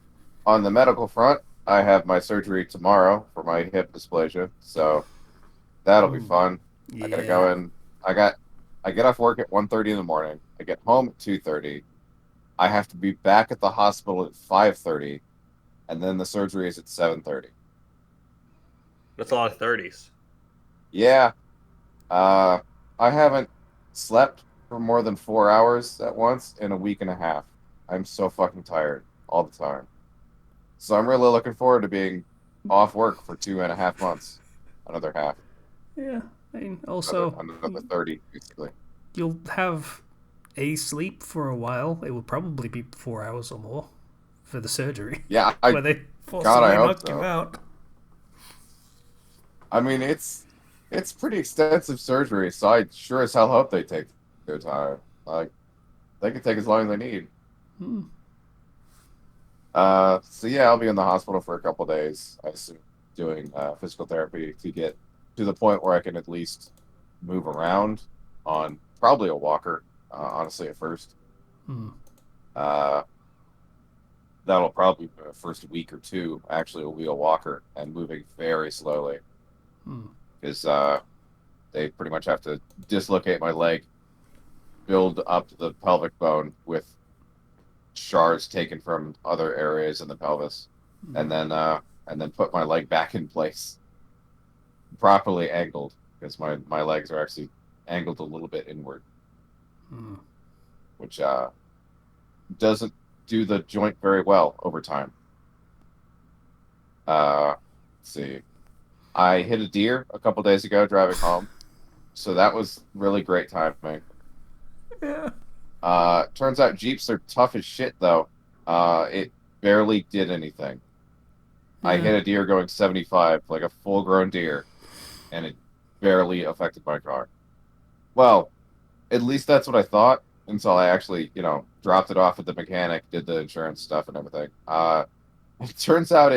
On the medical front, I have my surgery tomorrow for my hip dysplasia, so that'll be fun. Yeah. I gotta go in. I get off work at 1:30 in the morning. I get home at 2:30. I have to be back at the hospital at 5:30, and then the surgery is at 7:30. That's a lot of 30s. Yeah. I haven't slept for more than 4 hours at once in a week and a half. I'm so fucking tired all the time. So I'm really looking forward to being off work for 2.5 months. Another half. Yeah. I mean, also, Another 30, basically. you'll have a sleep for a while. It will probably be 4 hours or more for the surgery. Yeah, where they forcibly knock you out. I mean, it's pretty extensive surgery, so I sure as hell hope they take their time. Like, they can take as long as they need. So yeah, I'll be in the hospital for a couple days, I assume, doing physical therapy to get to the point where I can at least move around on probably a walker, honestly, at first. That'll probably be the first week or two, actually, will be a walker and moving very slowly. Because they pretty much have to dislocate my leg, build up the pelvic bone with shards taken from other areas in the pelvis, and then put my leg back in place, properly angled, because my legs are actually angled a little bit inward, which doesn't do the joint very well over time. Let's see. I hit a deer a couple days ago driving home, so that was really great timing. Yeah. Turns out Jeeps are tough as shit, though. It barely did anything. I hit a deer going 75, like a full-grown deer, and it barely affected my car. Well, at least that's what I thought until I actually, dropped it off at the mechanic, did the insurance stuff and everything. It turns out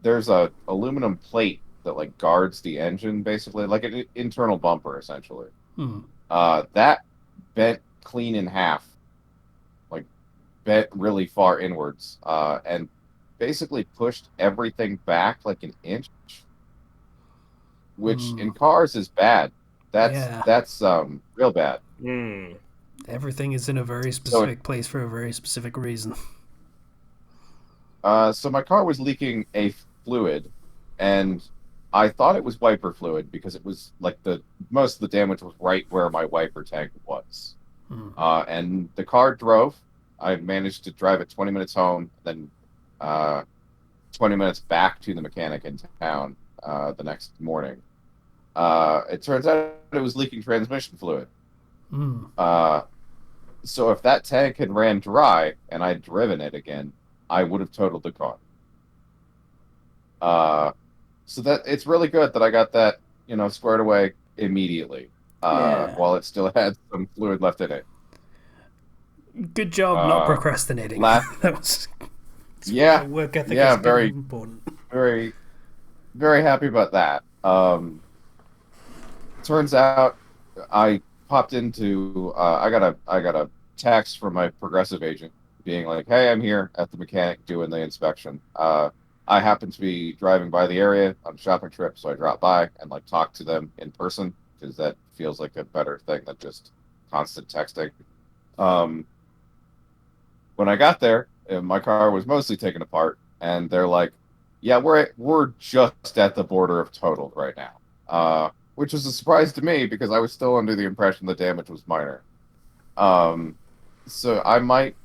there's a aluminum plate that like guards the engine, basically, like an internal bumper, essentially. That bent clean in half, like bent really far inwards, and basically pushed everything back like an inch, which in cars is bad. That's real bad. Everything is in a very specific place for a very specific reason. So my car was leaking a fluid, and I thought it was wiper fluid because it was like most of the damage was right where my wiper tank was. And the car drove. I managed to drive it 20 minutes home, then 20 minutes back to the mechanic in town the next morning. It turns out it was leaking transmission fluid. So if that tank had ran dry and I'd driven it again, I would have totaled the car. So that it's really good that I got that, squared away immediately, while it still had some fluid left in it. Good job not procrastinating. That was work ethic is very important. Very, very happy about that. Turns out I popped into I got a text from my Progressive agent being like, "Hey, I'm here at the mechanic doing the inspection. I happen to be driving by the area on a shopping trip, so I dropped by and talked to them in person because that feels like a better thing than just constant texting." When I got there, my car was mostly taken apart, and they're like, "Yeah, we're just at the border of totaled right now," which was a surprise to me because I was still under the impression the damage was minor. So I might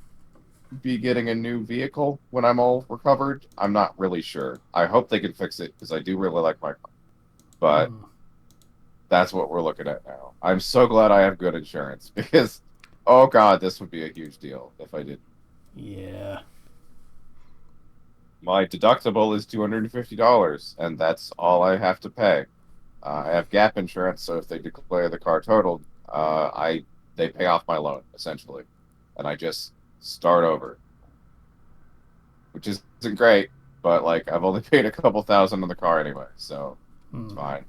be getting a new vehicle when I'm all recovered. I'm not really sure. I hope they can fix it because I do really like my car. But that's what we're looking at now. I'm so glad I have good insurance because, oh god, this would be a huge deal if I did. Yeah. My deductible is $250, and that's all I have to pay. I have gap insurance, so if they declare the car totaled, they pay off my loan essentially, and I just start over, which isn't great, but I've only paid a couple thousand on the car anyway, so it's fine.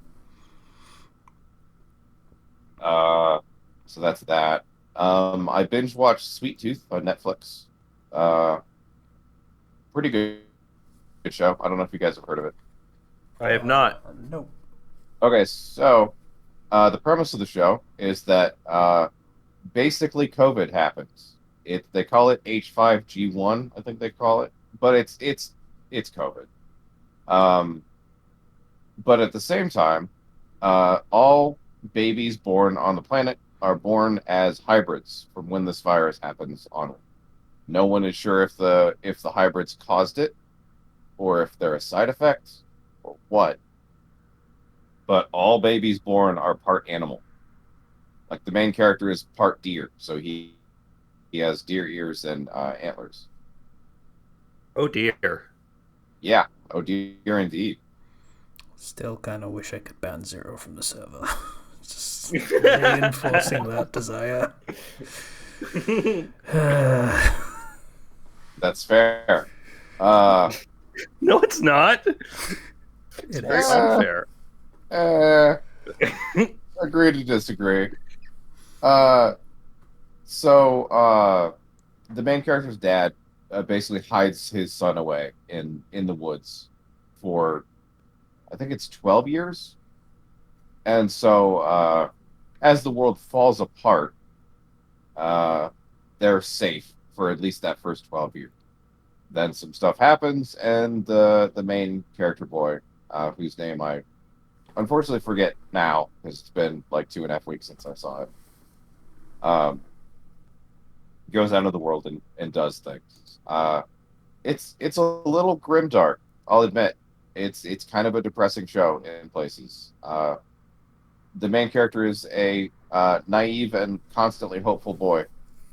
So that's that. I binge watched Sweet Tooth on Netflix. Pretty good show. I don't know if you guys have heard of it. I have not. No. Okay, so the premise of the show is that basically COVID happens. They call it H5G1, I think they call it, but it's COVID. But at the same time, all babies born on the planet are born as hybrids from when this virus happens onward. No one is sure if the hybrids caused it, or if they're a side effect, or what. But all babies born are part animal. Like the main character is part deer, so he has deer ears and antlers. Oh dear. Yeah. Oh dear, indeed. Still kind of wish I could ban Zero from the server. Just reinforcing that desire. That's fair. No, it's not. It's very unfair. Agree to disagree. So the main character's dad basically hides his son away in the woods for, I think it's 12 years. And so as the world falls apart, they're safe for at least that first 12 years. Then some stuff happens, and the main character boy, whose name I unfortunately forget now because it's been 2.5 weeks since I saw it, goes out of the world and does things. It's a little grimdark, I'll admit. It's kind of a depressing show in places. The main character is a naive and constantly hopeful boy,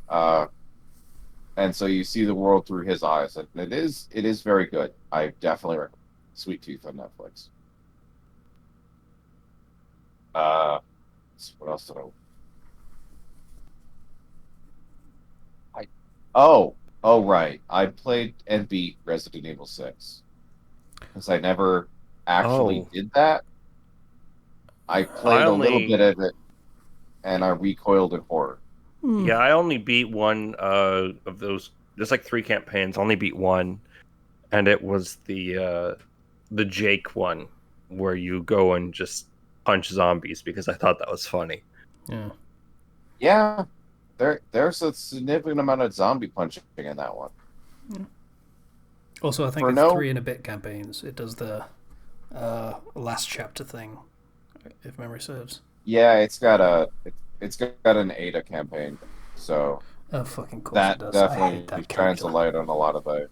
and so you see the world through his eyes, and it is very good. I definitely recommend Sweet Tooth on Netflix. What else did Oh, right. I played and beat Resident Evil 6 because I never actually did that. I played a little bit of it, and I recoiled in horror. Yeah, I only beat one of those. There's 3 campaigns. I only beat one, and it was the Jake one, where you go and just punch zombies because I thought that was funny. Yeah. Yeah. there's a significant amount of zombie punching in that one. Also, I think For it's no 3 and a bit campaigns. It does the last chapter thing, if memory serves. Yeah, it's got an Ada campaign, so Oh, fucking course it that does. I hate definitely that shines a character. light on a lot of the.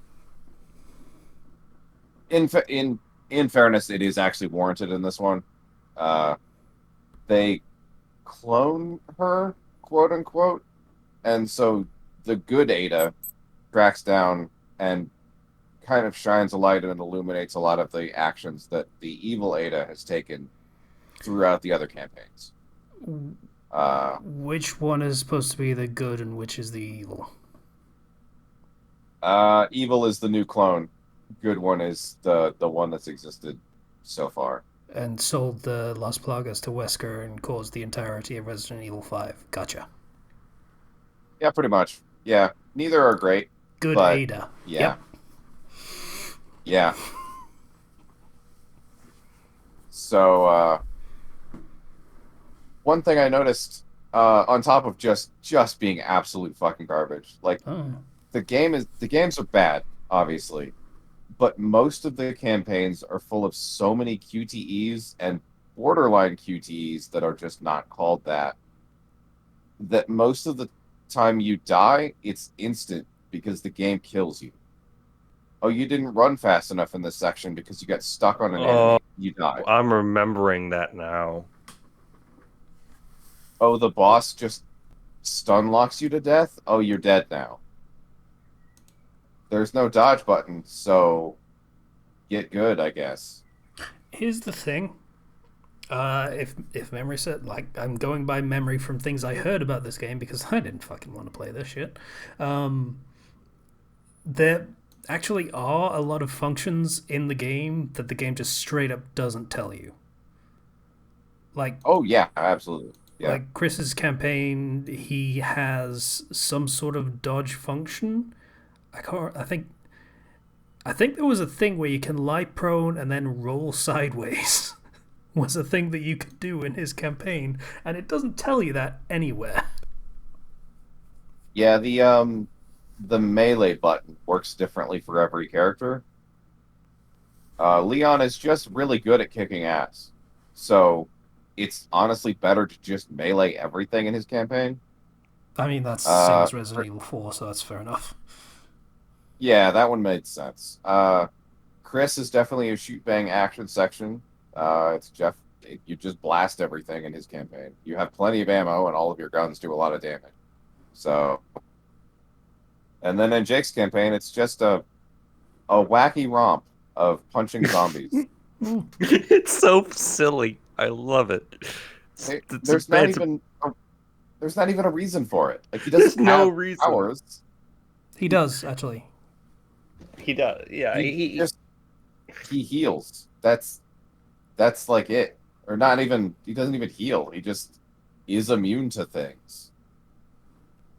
In fairness, it is actually warranted in this one. Uh, they clone her, quote unquote, and so the good Ada tracks down and kind of shines a light and illuminates a lot of the actions that the evil Ada has taken throughout the other campaigns. Uh, Which one is supposed to be the good and which is the evil? Evil is the new clone. Good one is the one that's existed so far. And sold the Las Plagas to Wesker and caused the entirety of Resident Evil 5. Gotcha. Yeah, pretty much. Yeah, neither are great, Good but Ada. yeah, Yep. yeah. So one thing I noticed on top of just being absolute fucking garbage, like Oh. the games are bad, obviously, but most of the campaigns are full of so many QTEs and borderline QTEs that are just not called that. That most of the time you die, it's instant because the game kills you. Oh, you didn't run fast enough in this section because you got stuck on an Oh, enemy. You die. I'm remembering that now. Oh, the boss just stun locks you to death. Oh, you're dead now. There's no dodge button, so get good, I guess. Here's the thing. If memory set, like, I'm going by memory from things I heard about this game because I didn't fucking want to play this shit. There actually are a lot of functions in the game that the game just straight up doesn't tell you. Like Oh yeah, absolutely. Yeah. like Chris's campaign, he has some sort of dodge function. I can't. I think there was a thing where you can lie prone and then roll sideways. Was a thing that you could do in his campaign, and it doesn't tell you that anywhere. Yeah, the melee button works differently for every character. Leon is just really good at kicking ass. So it's honestly better to just melee everything in his campaign. I mean, that's the same as For- Resident Evil 4, so that's fair enough. yeah, that one made sense. Chris is definitely a shoot bang action section. It's Jeff. You just blast everything in his campaign. You have plenty of ammo, and all of your guns do a lot of damage. So, and then in Jake's campaign, it's just a wacky romp of punching zombies. It's so silly. I love it. There's not even there's not even a reason for it. Like he There's doesn't no have reason. powers. He does, actually. He does. Yeah, He just he heals. That's like it. Or not even. He doesn't even heal. He just is immune to things.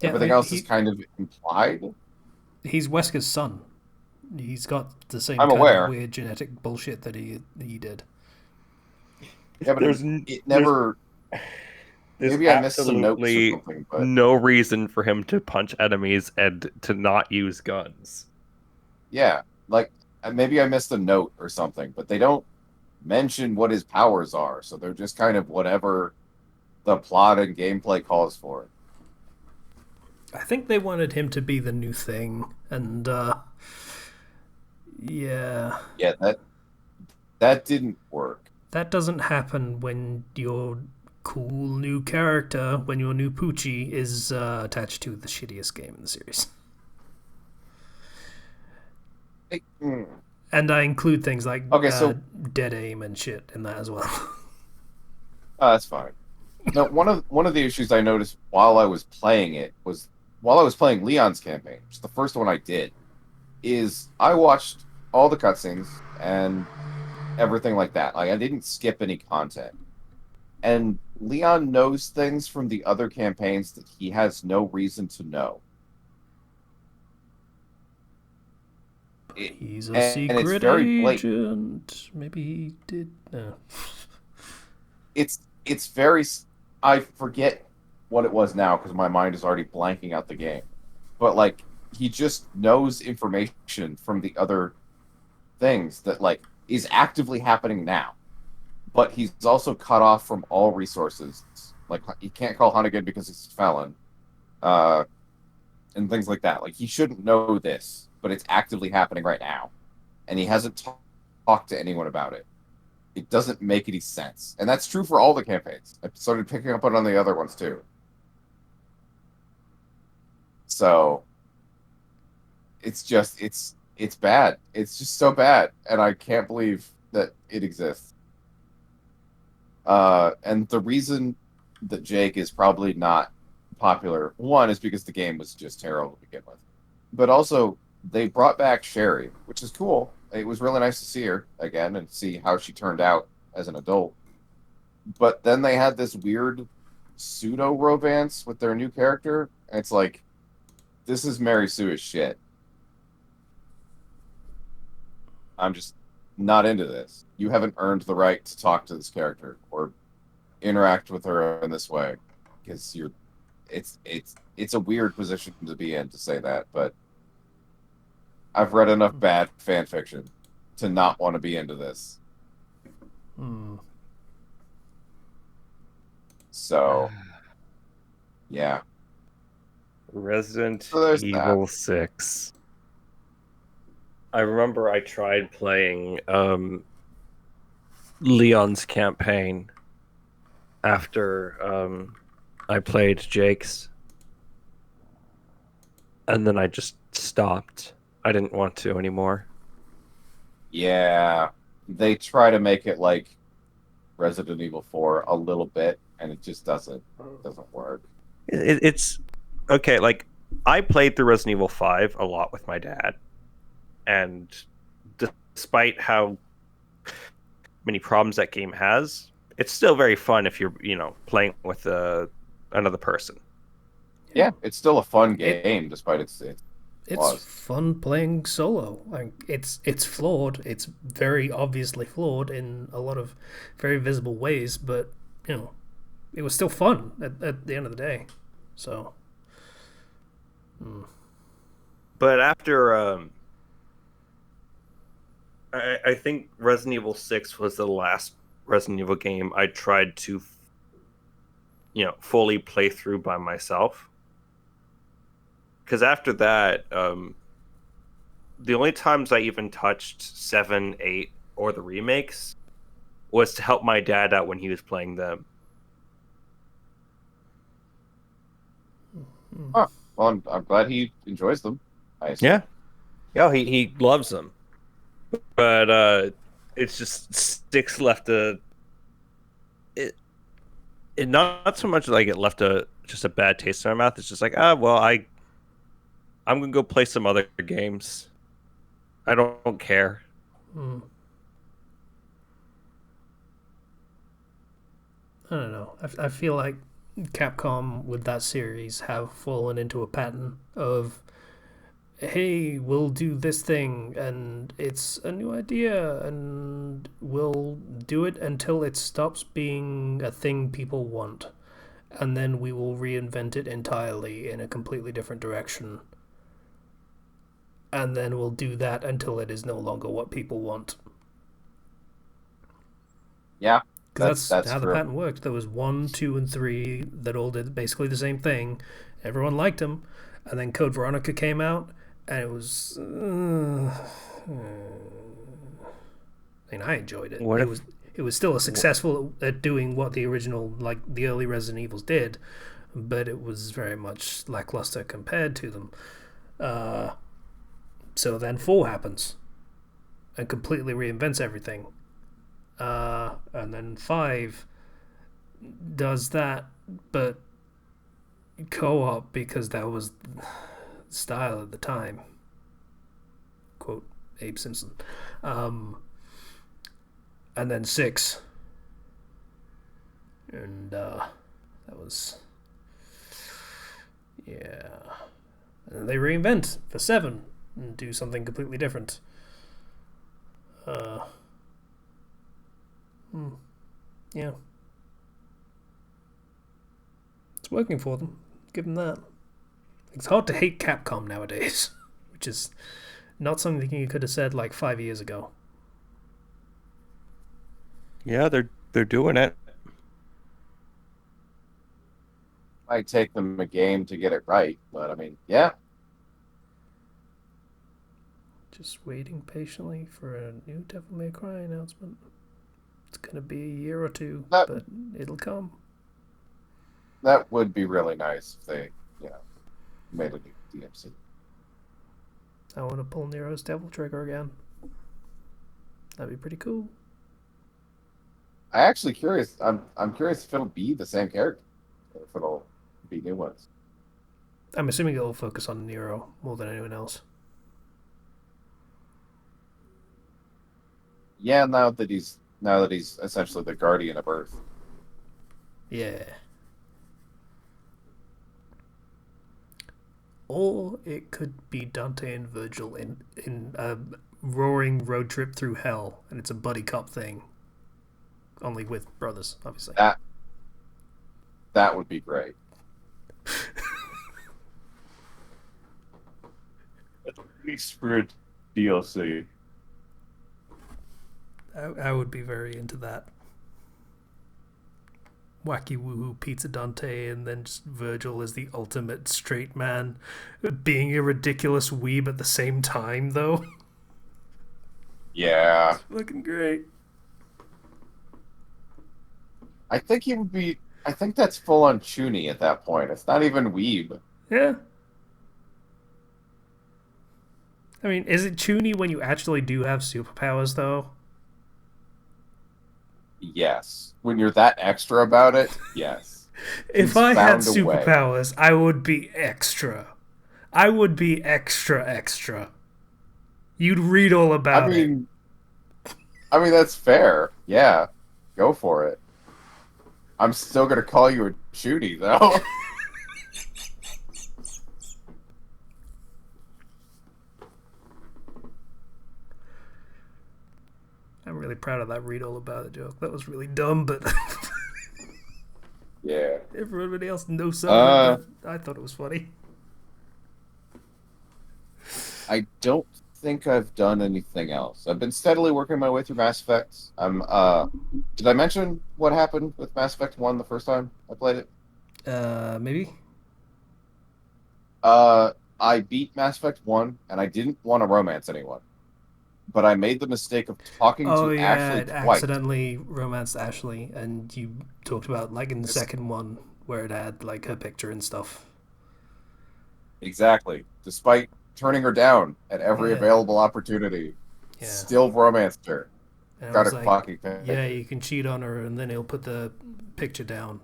Yeah, Everything else is kind of implied. he's Wesker's son. He's got the same I'm kind of aware. weird genetic bullshit that he did. Yeah, but there's it never. there's Maybe I missed some notes or absolutely something, but no reason for him to punch enemies and to not use guns. yeah, like maybe I missed a note or something, but they don't mention what his powers are, so they're just kind of whatever the plot and gameplay calls for. I think they wanted him to be the new thing, and yeah, Yeah, that didn't work. that doesn't happen when your cool new character, when your new Poochie is attached to the shittiest game in the series. And I include things like Okay, so dead aim and shit in that as well. that's fine. No, one of the issues I noticed while I was playing it was while I was playing Leon's campaign, which is the first one I did, is I watched all the cutscenes and everything like that. Like I didn't skip any content. And Leon knows things from the other campaigns that he has no reason to know. He's a And it's secret very blatant. agent. Maybe he did. No. It's very. I forget what it was now because my mind is already blanking out the game. But like he just knows information from the other things that like is actively happening now. But he's also cut off from all resources. Like he can't call Hunnigan because he's a felon, uh, and things like that. Like he shouldn't know this, but it's actively happening right now, and he hasn't talked to anyone about it. It doesn't make any sense, and that's true for all the campaigns. I started picking up on the other ones too. So it's bad. It's just so bad, and I can't believe that it exists. And the reason that Jake is probably not popular, one, is because the game was just terrible to begin with. But also, they brought back Sherry, which is cool. It was really nice to see her again and see how she turned out as an adult. But then they had this weird pseudo romance with their new character. And it's like, this is Mary Sue shit. I'm just not into this. You haven't earned the right to talk to this character or interact with her in this way because it's a weird position to be in to say that, but I've read enough bad fan fiction to not want to be into this. So yeah. Resident So there's Evil that. 6. I remember I tried playing Leon's campaign after I played Jake's, and then I just stopped. I didn't want to anymore. Yeah. They try to make it like Resident Evil 4 a little bit, and it just doesn't work. It's okay. Like I played through Resident Evil 5 a lot with my dad, and despite how many problems that game has, it's still very fun if you're playing with another person. Yeah, it's still a fun game despite its It's flaws. fun playing solo. Like it's flawed. It's very obviously flawed in a lot of very visible ways, but it was still fun at the end of the day. So, But after I think Resident Evil 6 was the last Resident Evil game I tried to fully play through by myself. Because after that, the only times I even touched 7, 8, or the remakes was to help my dad out when he was playing them. Huh. Well, I'm glad he enjoys them. Yeah. Yeah, he loves them. But it's just Six left it not so much like it left just a bad taste in my mouth. It's just like, well, I'm gonna go play some other games. I don't care. I don't know. I feel like Capcom with that series have fallen into a pattern of, hey, we'll do this thing and it's a new idea and we'll do it until it stops being a thing people want, and then we will reinvent it entirely in a completely different direction, and then we'll do that until it is no longer what people want. Yeah, Because that's how the true. pattern worked. There was 1, 2, and 3 that all did basically the same thing. Everyone liked them, and then Code Veronica came out, and it was. I enjoyed it. It was still successful at doing what the original, like the early Resident Evils did, but it was very much lackluster compared to them. So then 4 happens, and completely reinvents everything. And then 5 does that, but co-op because that was the style at the time. Quote Abe Simpson. And then 6, and that was And they reinvent for 7 and do something completely different. Yeah. It's working for them. Give them that. It's hard to hate Capcom nowadays, which is not something you could have said like 5 years ago. Yeah, they're doing it. Might take them a game to get it right, but I mean, yeah. Just waiting patiently for a new Devil May Cry announcement. It's gonna be a year or two, but it'll come. That would be really nice if they, made a new DMC. I want to pull Nero's Devil Trigger again. That'd be pretty cool. I actually curious. I'm curious if it'll be the same character, or if it'll be new ones. I'm assuming it'll focus on Nero more than anyone else. Yeah, now that he's essentially the guardian of Earth. Yeah. Or it could be Dante and Virgil in a roaring road trip through hell, and it's a buddy cop thing. Only with brothers, obviously. That would be great. At least for a DLC. I would be very into that. Wacky woohoo pizza Dante, and then just Virgil as the ultimate straight man, being a ridiculous weeb at the same time, though. Yeah. It's fucking great. I think he would be. I think that's full on Chuny at that point. It's not even weeb. Yeah. I mean, is it Chuny when you actually do have superpowers, though? Yes. When you're that extra about it, yes. If I had superpowers, I would be extra. I would be extra. You'd read all about it. I mean, that's fair. Yeah. Go for it. I'm still going to call you a Chuny, though. I'm really proud of that read all about it joke. That was really dumb, but yeah. Everybody else knows something, but I thought it was funny. I don't think I've done anything else. I've been steadily working my way through Mass Effect. Did I mention what happened with Mass Effect 1 the first time I played it? Maybe? I beat Mass Effect 1, and I didn't want to romance anyone. But I made the mistake of talking to Ashley twice. Accidentally romanced Ashley, and you talked about, like, in the second one, where it had, like, her picture and stuff. Exactly. Despite turning her down at every available opportunity. Yeah. Still romanced her. And got her clocking. Yeah, you can cheat on her, and then he'll put the picture down,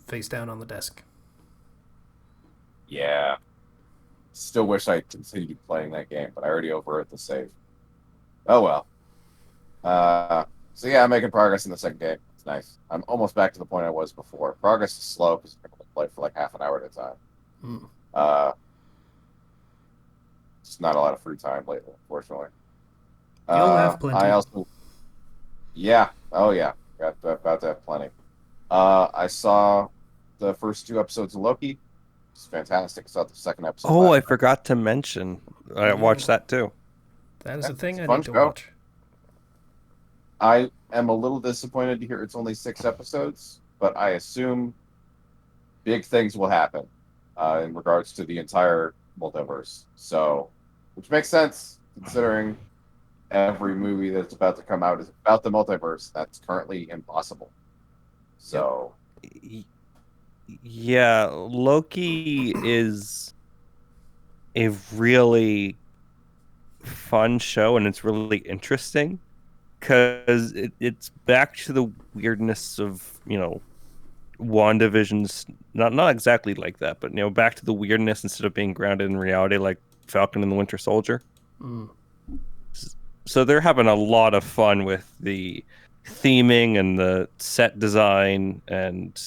face down on the desk. Yeah. Still wish I continued playing that game, but I already overwrote the save. Oh well. So yeah, I'm making progress in the second game. It's nice. I'm almost back to the point I was before. Progress is slow because I can only play for like half an hour at a time. Just not a lot of free time lately, unfortunately. You'll have plenty. I also, yeah, oh yeah, about to have plenty. I saw the first 2 episodes of Loki. It's fantastic. I saw the second episode. Oh, I forgot to mention. I watched that too. That is the thing I need to watch. I am a little disappointed to hear it's only 6 episodes, but I assume big things will happen in regards to the entire multiverse. So, which makes sense considering every movie that's about to come out is about the multiverse. That's currently impossible. So, yeah, Loki is a really fun show, and it's really interesting because it's back to the weirdness of, WandaVision's not exactly like that, but back to the weirdness instead of being grounded in reality, like Falcon and the Winter Soldier. So they're having a lot of fun with the theming and the set design, and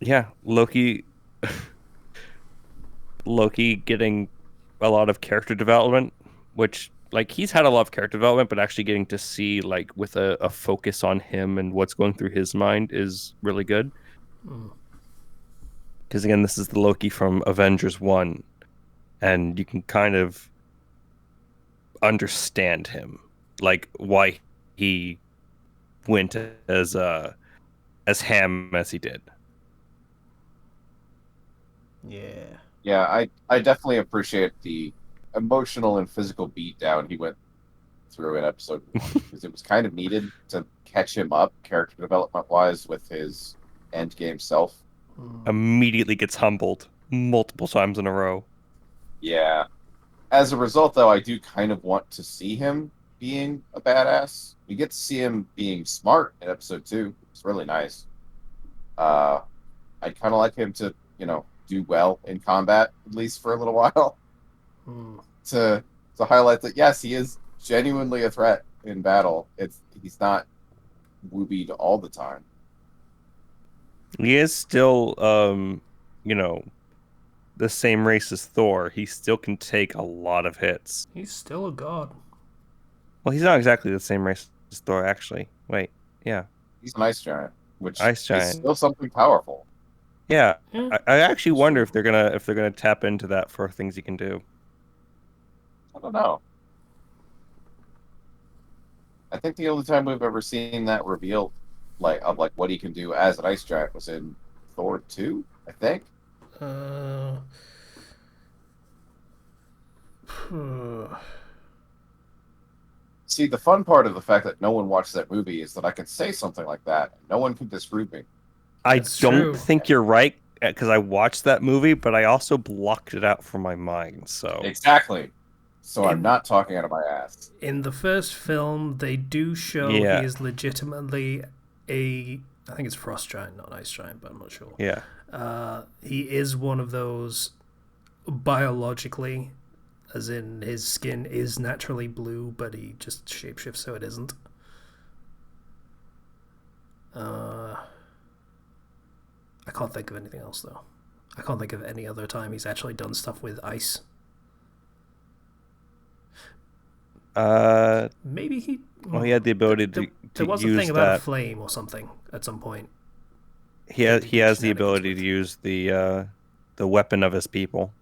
yeah, Loki getting a lot of character development, which, like, he's had a lot of character development, but actually getting to see, like, with a focus on him and what's going through his mind is really good. Because again, this is the Loki from Avengers 1, and you can kind of understand him, like why he went as ham as he did. Yeah. Yeah, I definitely appreciate the emotional and physical beatdown he went through in episode 1 because it was kind of needed to catch him up character development wise with his end game self. Immediately gets humbled multiple times in a row. Yeah. As a result, though, I do kind of want to see him being a badass. We get to see him being smart in episode 2. It's really nice. I'd kind of like him to, do well in combat, at least for a little while, to highlight that, yes, he is genuinely a threat in battle. He's not woobied all the time. He is still, the same race as Thor. He still can take a lot of hits. He's still a god. Well, he's not exactly the same race as Thor, actually. Wait, yeah. He's an ice giant, which Ice is giant. still something powerful. Yeah, Yeah, I actually wonder if they're gonna tap into that for things he can do. I don't know. I think the only time we've ever seen that revealed, of what he can do as an ice giant, was in Thor 2, I think. See, the fun part of the fact that no one watched that movie is that I could say something like that, and no one can disprove me. That's I don't true. think you're right because I watched that movie, but I also blocked it out from my mind. So Exactly. So I'm not talking out of my ass. In the first film, they do show Yeah. he is legitimately I think it's frost giant, not ice giant, but I'm not sure. yeah, He is one of those biologically, as in his skin is naturally blue, but he just shapeshifts so it isn't. I can't think of anything else, though. I can't think of any other time he's actually done stuff with ice. Maybe he... well, he had the ability to There was a use thing about a that. flame or something at some point. He has the ability to use the weapon of his people,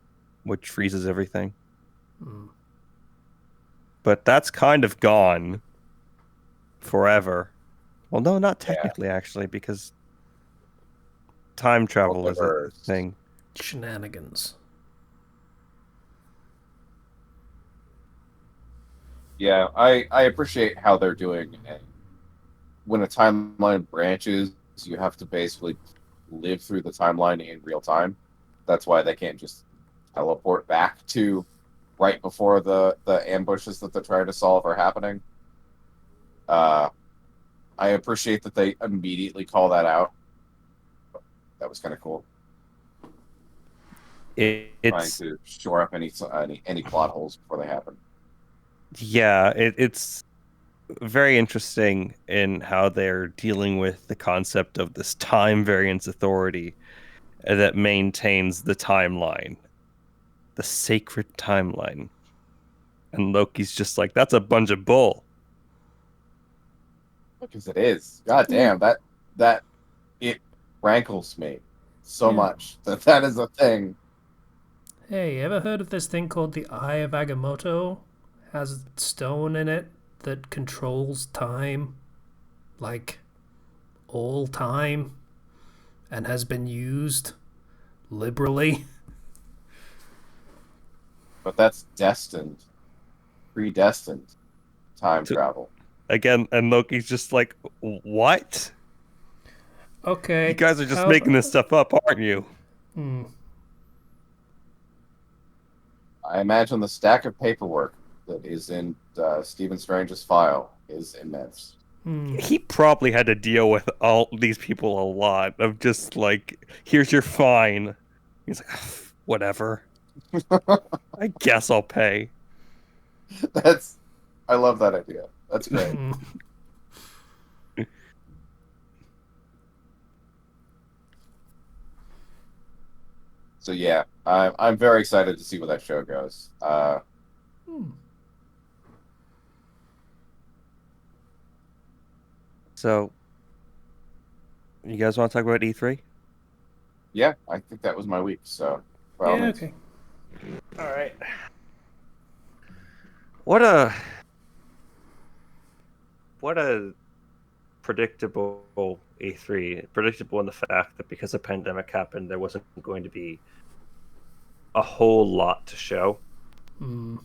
which freezes everything. But that's kind of gone forever. Well, no, not technically, actually, because time travel is a Multiverse. thing. Shenanigans. Yeah, I appreciate how they're doing it. When a timeline branches, you have to basically live through the timeline in real time. That's why they can't just teleport back to right before the ambushes that they're trying to solve are happening. I appreciate that they immediately call that out. That was kind of cool. Trying It's to shore up any plot holes before they happen. yeah, it's very interesting in how they're dealing with the concept of this time variance authority that maintains the timeline, the sacred timeline. And Loki's just like, that's a bunch of bull. Because it is. God damn, that it rankles me so much that is a thing. Hey, ever heard of this thing called the Eye of Agamotto? Has a stone in it that controls time, like all time, and has been used liberally. But that's predestined time To- travel. Again, and Loki's just like, what? Okay. You guys are just making this stuff up, aren't you? I imagine the stack of paperwork that is in Stephen Strange's file is immense. He probably had to deal with all these people a lot of just like, here's your fine. He's like, whatever. I guess I'll pay. I love that idea. That's great. So yeah, I'm very excited to see where that show goes. So, you guys want to talk about E3? yeah, I think that was my week. So, by all Yeah, means. okay. All right. What a what a predictable E3. Predictable in the fact that because a pandemic happened, there wasn't going to be a whole lot to show. Mm.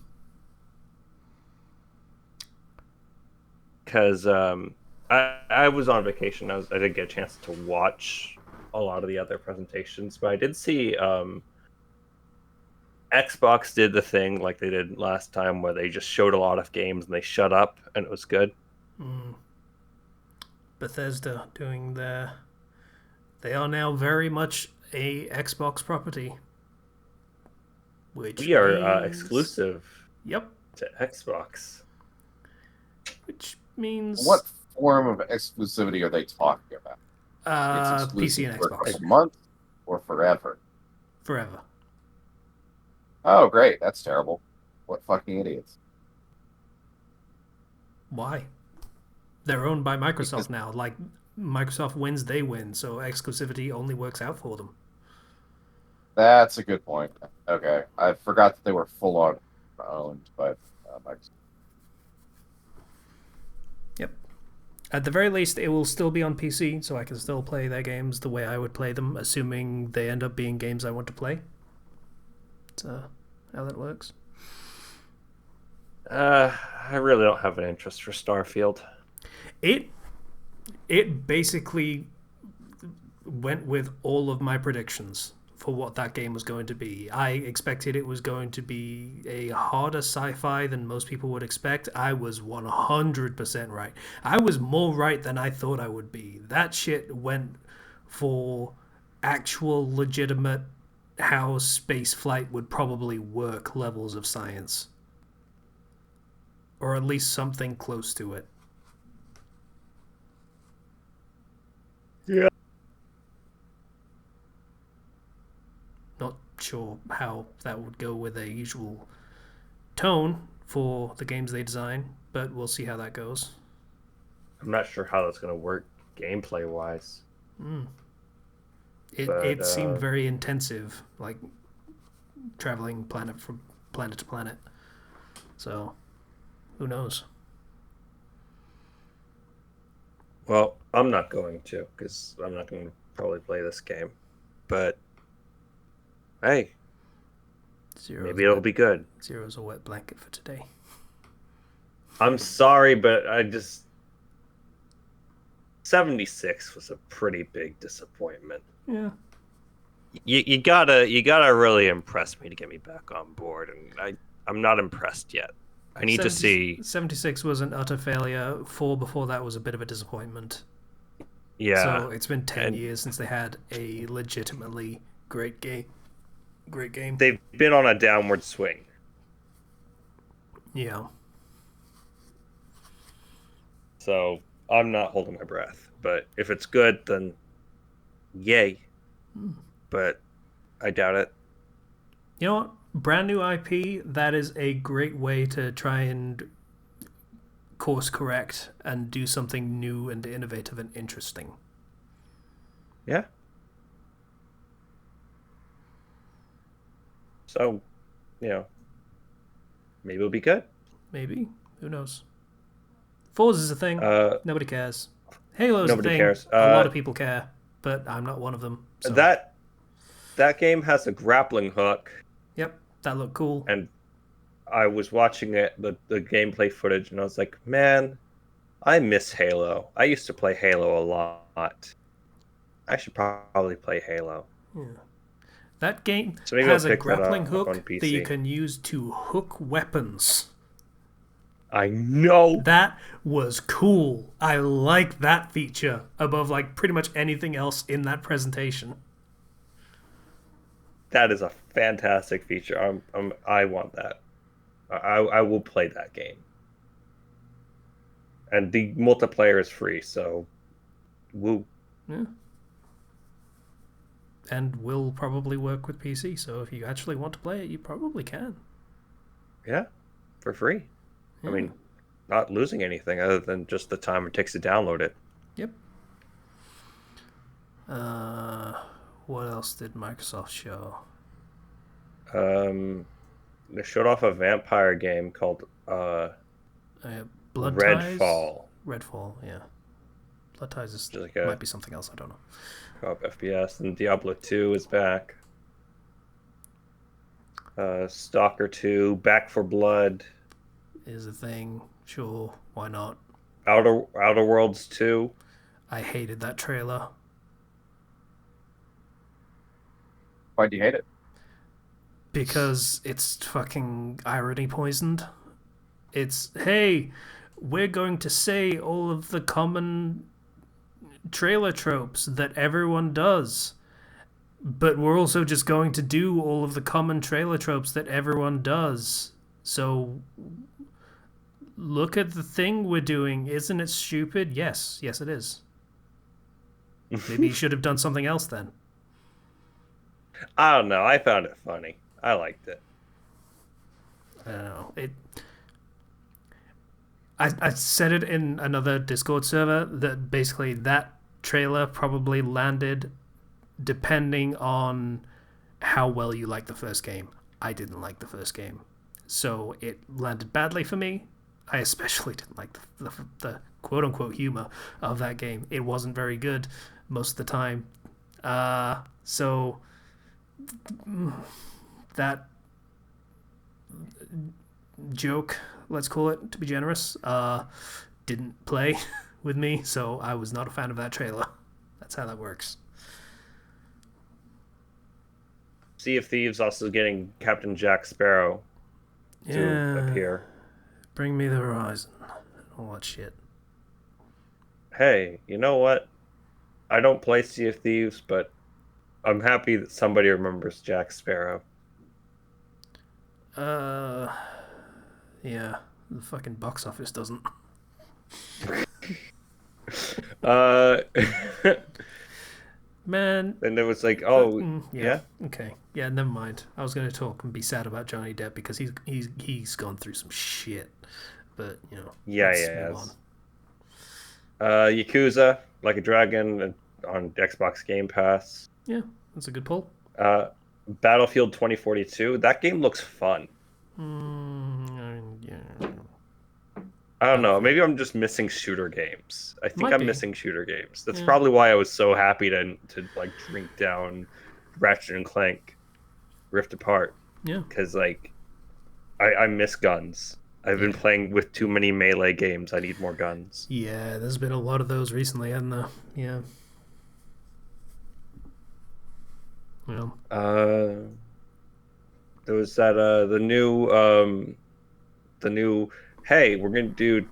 Because I was on vacation. I didn't get a chance to watch a lot of the other presentations, but I did see Xbox did the thing like they did last time, where they just showed a lot of games and they shut up, and it was good. Mm. Bethesda doing their. They are now very much a Xbox property, which We are means. exclusive Yep. to Xbox. Which means What form of exclusivity are they talking about? It's PC exclusive and for a Xbox couple months or forever? forever. Oh, great. That's terrible. What fucking idiots. Why? They're owned by Because Microsoft now. Like Microsoft wins, they win. So exclusivity only works out for them. that's a good point. Okay. I forgot that they were full on owned by Microsoft. Yep. At the very least, it will still be on PC, so I can still play their games the way I would play them, assuming they end up being games I want to play. That's how that works. I really don't have an interest for Starfield. It it basically went with all of my predictions for what that game was going to be. I expected it was going to be a harder sci-fi than most people would expect. I was 100% right. I was more right than I thought I would be. That shit went for actual legitimate how space flight would probably work levels of science. Or at least something close to it. Yeah. Not sure how that would go with a usual tone for the games they design, but we'll see how that goes. I'm not sure how that's going to work gameplay wise, Mm. It but it seemed very intensive, like traveling planet from planet to planet. So, who knows? well, I'm not going to because I'm not going to probably play this game. But hey, Zero's maybe a it'll wet be good. Zero's a wet blanket for today. I'm sorry, but 76 was a pretty big disappointment. Yeah. You gotta really impress me to get me back on board, and I'm not impressed yet. I need to see. 76 was an utter failure. 4 before that was a bit of a disappointment. Yeah, So it's been 10 and years since they had a legitimately great game. Great game. they've been on a downward swing. Yeah. So I'm not holding my breath. But if it's good, then yay. But I doubt it. You know what? Brand new IP, that is a great way to try and course correct and do something new and innovative and interesting. Yeah. So, maybe it'll be good. Maybe. Who knows? Forza is a thing. Uh, Nobody cares. Halo's a Nobody thing. cares. A lot of people care, but I'm not one of them. So, that game has a grappling hook, yep, that looked cool. and I was watching the gameplay footage, and I was like, man, I miss Halo. I used to play Halo a lot. I should probably play Halo. Yeah. That game So maybe I'll has a pick that grappling up on hook PC. that you can use to hook weapons. I know. That was cool. I like that feature above like pretty much anything else in that presentation. That is a fantastic feature. I want that. I will play that game. And the multiplayer is free, so woo. Yeah. And will probably work with PC, so if you actually want to play it, you probably can. Yeah, for free. Yeah. I mean, not losing anything other than just the time it takes to download it. Yep. What else did Microsoft show? They showed off a vampire game called Blood Ties? Redfall, Redfall, yeah. Blood Ties which is like might a be something else, I don't know. co-op FPS, and Diablo 2 is back. Stalker 2, Back for Blood, Is a thing, sure, why not? Outer Worlds 2. I hated that trailer. Why do you hate it? Because it's fucking irony poisoned. It's, hey, we're going to say all of the common trailer tropes that everyone does, but we're also just going to do all of the common trailer tropes that everyone does. So look at the thing we're doing. Isn't it stupid? Yes it is. Maybe you should have done something else then. I don't know. I found it funny. I liked it. I don't know. I said it in another Discord server that basically that trailer probably landed depending on how well you like the first game. I didn't like the first game, so it landed badly for me. I especially didn't like the quote-unquote humor of that game. It wasn't very good most of the time. So that joke, let's call it, to be generous, didn't play with me, so I was not a fan of that trailer. That's how that works. Sea of Thieves also getting Captain Jack Sparrow to appear. Bring me the horizon. All that shit. Hey, you know what? I don't play Sea of Thieves, but I'm happy that somebody remembers Jack Sparrow. Yeah. The fucking box office doesn't. Man. And it was like, oh, yeah? Okay. Yeah, never mind. I was going to talk and be sad about Johnny Depp because he's gone through some shit. But, you know. Yeah. Yakuza, Like a Dragon on Xbox Game Pass. Yeah, that's a good pull. Battlefield 2042. That game looks fun. Yeah. I don't know. Maybe I'm just missing shooter games. I think I'm missing shooter games. That's probably why I was so happy to like drink down Ratchet and Clank Rift Apart. Yeah. Because like I miss guns. I've been playing with too many melee games. I need more guns. Yeah, there's been a lot of those recently, hasn't there? Yeah. There was that the new hey, we're gonna do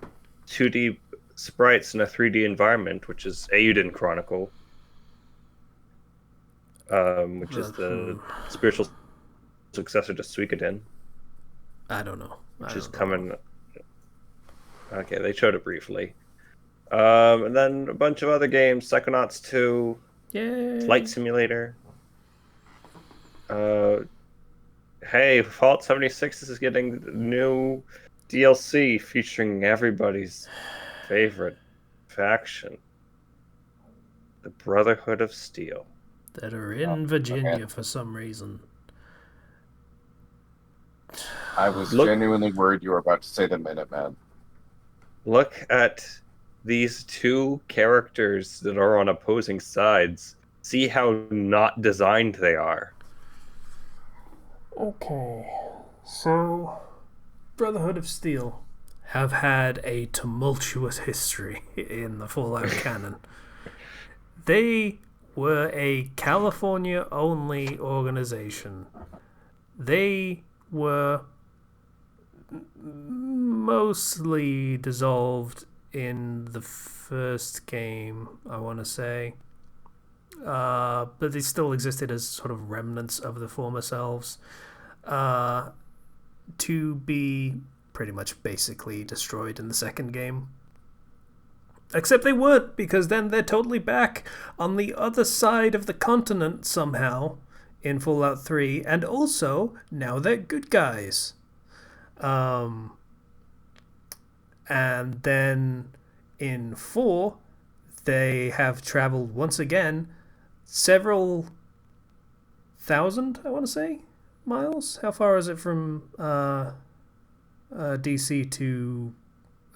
2D sprites in a 3D environment, which is Eiyuden Chronicle, which is the spiritual successor to Suikoden. I don't know. Which is coming. Okay, they showed it briefly. And then a bunch of other games, Psychonauts 2, Flight Simulator. Hey, Fallout 76 is getting new DLC featuring everybody's favorite faction, the Brotherhood of Steel. That are in Virginia for some reason. I was genuinely worried you were about to say the Minutemen. Look at these two characters that are on opposing sides. See how not designed they are. Okay, so Brotherhood of Steel have had a tumultuous history in the Fallout canon. They were a California-only organization. They were mostly dissolved in the first game, I want to say. But they still existed as sort of remnants of the former selves. To be pretty much basically destroyed in the second game. Except they weren't, because then they're totally back on the other side of the continent somehow in Fallout 3, and also now they're good guys. And then in 4, they have traveled once again several 5,000, I want to say, miles. How far is it from DC to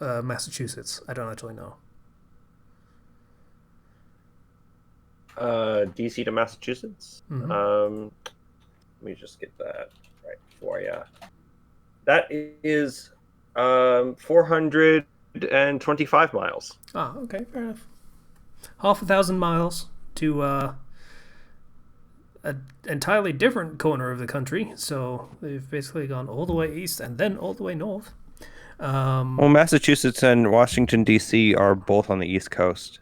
Massachusetts? I don't actually know. DC to Massachusetts. Mm-hmm. Let me just get that right for you. That is 425 miles. Ah, okay, fair enough. 500 miles to an entirely different corner of the country. So they've basically gone all the way east and then all the way north. Well, Massachusetts and Washington, D.C. are both on the East Coast.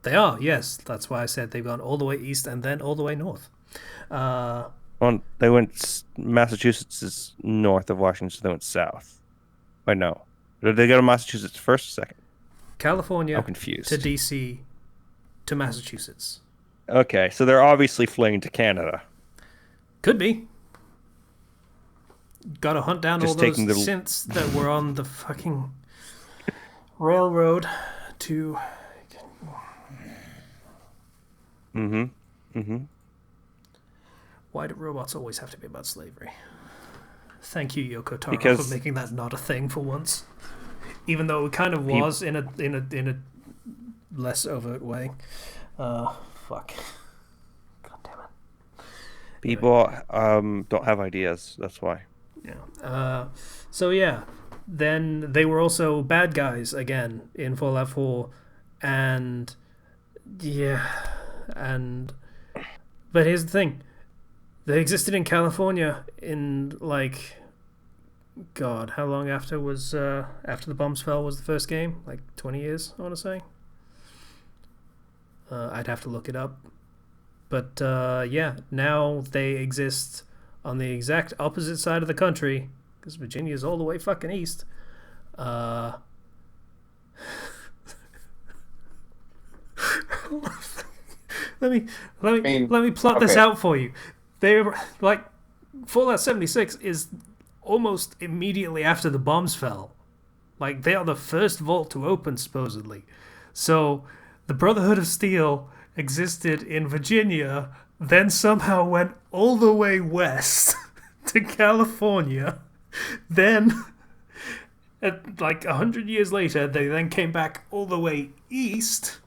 They are, yes. That's why I said they've gone all the way east and then all the way north. Well, they went. Massachusetts is north of Washington, so they went south. Wait, no. Did they go to Massachusetts first or second? California I'm confused. to DC to Massachusetts. Okay, so they're obviously fleeing to Canada. Could be. Gotta hunt down Just all those taking the- synths that were on the fucking railroad to... Why do robots always have to be about slavery? Thank you, Yoko Taro, Because- for making that not a thing for once. Even though it kind of was in a less overt way. Fuck. God damn it. People don't have ideas. That's why. Yeah. So yeah, then they were also bad guys again in Fallout 4, and yeah, but here's the thing: they existed in California in like, God, how long after the bombs fell was the first game? Like 20 years, I want to say. I'd have to look it up, but yeah, now they exist on the exact opposite side of the country, because Virginia's all the way fucking east. Let me plot this out for you. They're like, Fallout 76 is almost immediately after the bombs fell. Like, they are the first vault to open, supposedly. So the Brotherhood of Steel existed in Virginia, then somehow went all the way west to California. Then, like 100 years later, they then came back all the way east.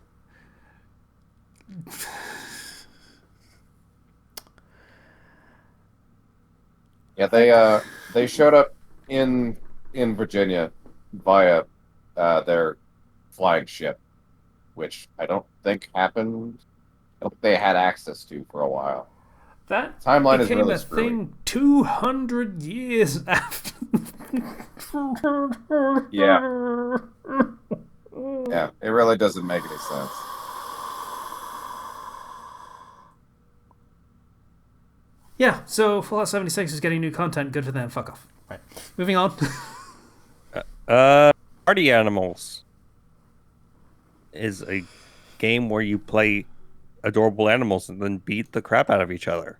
Yeah, they showed up in Virginia via their flying ship, which I don't think happened. I don't think they had access to for a while. That Timeline is became really a screwy. thing 200 years after. Yeah. Yeah, it really doesn't make any sense. Yeah, so Fallout 76 is getting new content. Good for them. Fuck off. Right. Moving on. Party Animals is a game where you play adorable animals and then beat the crap out of each other.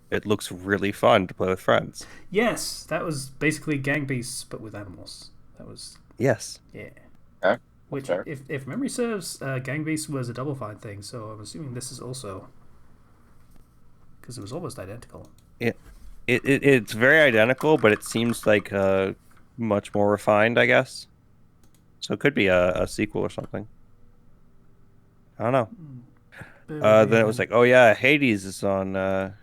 It looks really fun to play with friends. Yes, that was basically Gang Beasts, but with animals. That was... Yes. Yeah. Okay. Which, Fair. if memory serves, Gang Beasts was a Double Fine thing, so I'm assuming this is also... Because it was almost identical. It's very identical, but it seems like much more refined, I guess. So it could be a sequel or something. I don't know. Then it was like, oh yeah, Hades is on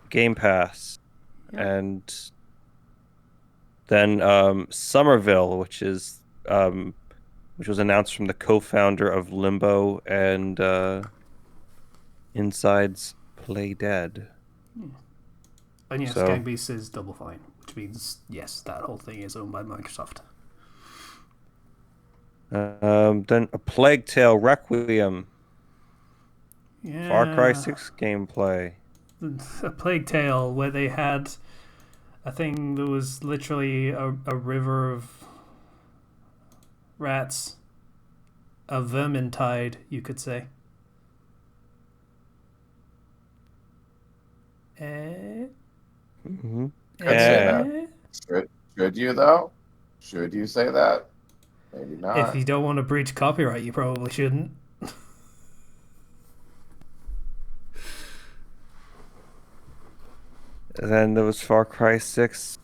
Game Pass. Yeah. And then Somerville, which was announced from the co-founder of Limbo and Inside's Play Dead. And yes, So- Gang Beasts is Double Fine, which means, yes, that whole thing is owned by Microsoft. Then A Plague Tale Requiem, Yeah. Far Cry 6 gameplay. A Plague Tale where they had a thing that was literally a river of rats. A vermintide, you could say. Mm-hmm. I'd say that. Should you, though? Should you say that? Maybe not. If you don't want to breach copyright, you probably shouldn't. And then there was Far Cry 6.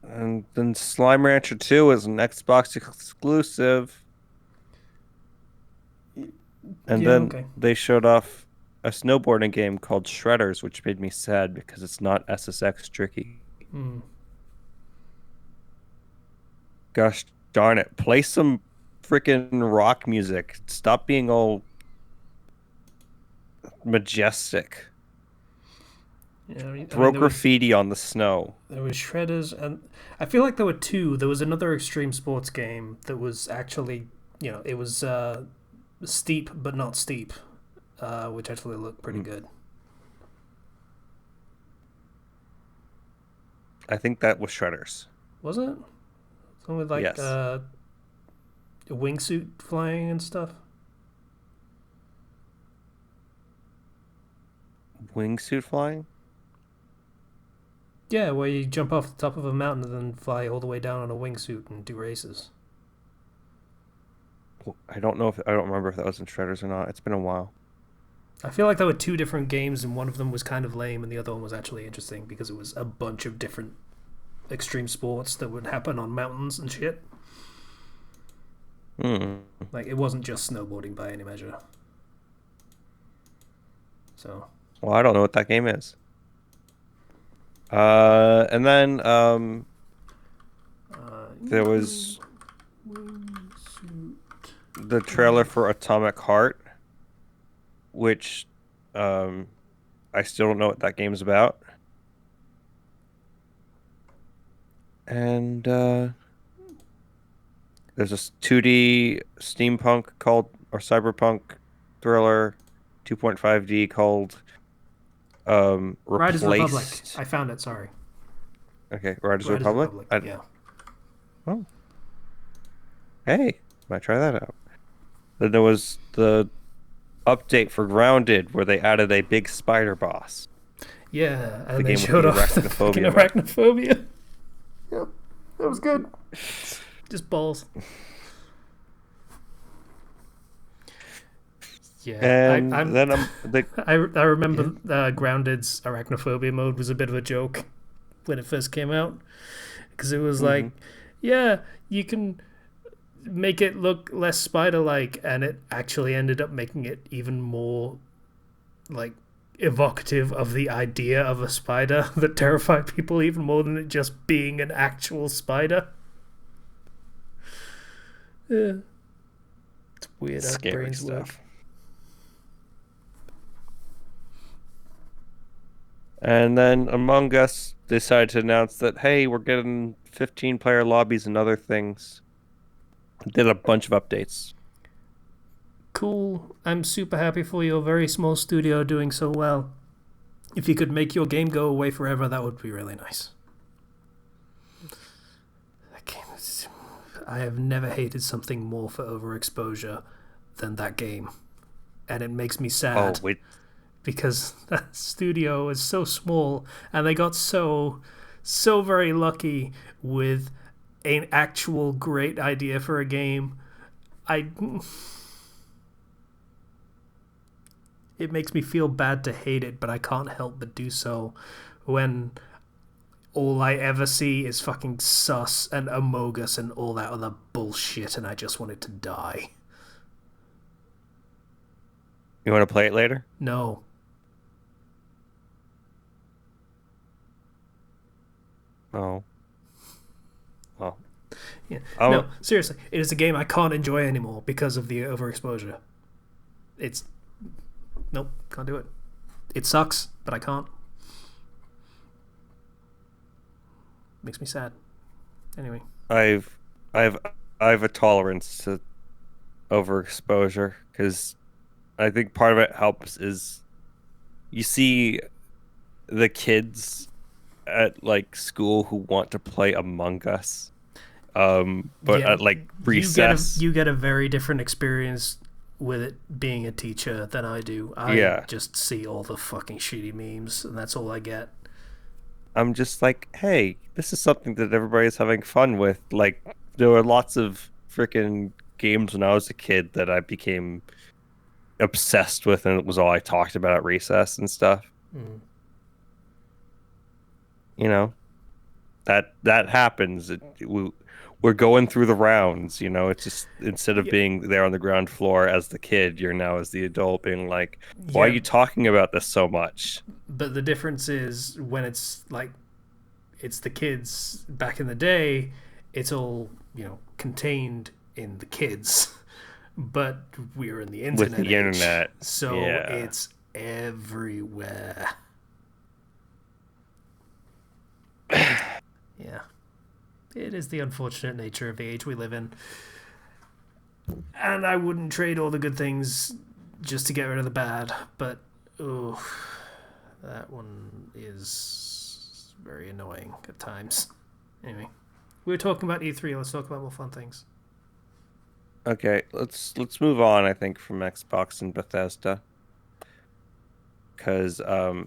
And then Slime Rancher 2 is an Xbox exclusive. And Yeah, then okay. they showed off a snowboarding game called Shredders, which made me sad because it's not SSX tricky. Hmm. Gosh darn it. Play some freaking rock music. Stop being all majestic. Yeah, Throw graffiti on the snow. there was Shredders, and I feel like there were two. There was another extreme sports game that was actually, it was steep but not steep, which actually looked pretty good. I think that was Shredders. Was it? Something with like Yes. a wingsuit flying and stuff. Wingsuit flying? Yeah, where you jump off the top of a mountain and then fly all the way down on a wingsuit and do races. I don't remember if that was in Shredders or not. It's been a while. I feel like there were two different games, and one of them was kind of lame, and the other one was actually interesting because it was a bunch of different extreme sports that would happen on mountains and shit. Like, it wasn't just snowboarding by any measure. So. Well, I don't know what that game is. And then there was the trailer for Atomic Heart, which I still don't know what that game's about. And there's a 2D steampunk or cyberpunk thriller, 2.5D called Riders of the Republic. Replaced. I found it, sorry. Okay, Riders of the Republic? Yeah. Oh. Hey, might try that out. Then there was the update for Grounded where they added a big spider boss. Yeah, and The they game with showed the off the fucking arachnophobia. arachnophobia. Yep, that was good. Just balls. Yeah, And then I remember Grounded's arachnophobia mode was a bit of a joke when it first came out because it was like, yeah, you can make it look less spider-like, and it actually ended up making it even more like evocative of the idea of a spider that terrified people even more than it just being an actual spider. Yeah, it's weird how scary brains stuff. work. And then Among Us decided to announce that, hey, we're getting 15-player lobbies and other things. Did a bunch of updates. Cool. I'm super happy for your very small studio doing so well. If you could make your game go away forever, that would be really nice. I have never hated something more for overexposure than that game. And it makes me sad. Oh, wait. Because that studio is so small, and they got so very lucky with an actual great idea for a game. It makes me feel bad to hate it, but I can't help but do so when all I ever see is fucking sus and Amogus and all that other bullshit, and I just want it to die. You want to play it later? No. Oh. Well. Yeah. No, seriously, it is a game I can't enjoy anymore because of the overexposure. Nope, can't do it. It sucks, but I can't. Makes me sad. Anyway. I've a tolerance to overexposure because I think part of it helps is you see the kids at like school who want to play Among Us, but at like recess, you get a very different experience with it being a teacher than I do. I just see all the fucking shitty memes, and that's all I get. I'm just like, hey, this is something that everybody's having fun with. Like, there were lots of freaking games when I was a kid that I became obsessed with, and it was all I talked about at recess and stuff. you know, that happens. We're going through the rounds, it's just instead of Yeah, being there on the ground floor as the kid, you're now as the adult being like, why are yeah, you talking about this so much? but the difference is when it's like it's the kids back in the day, it's all, contained in the kids. But we're in the With internet the age, internet. so Yeah. it's everywhere. Yeah. It is the unfortunate nature of the age we live in. And I wouldn't trade all the good things just to get rid of the bad, but oh, that one is very annoying at times. Anyway, we were talking about E3. Let's talk about more fun things. Okay, let's move on, I think, from Xbox and Bethesda. Because there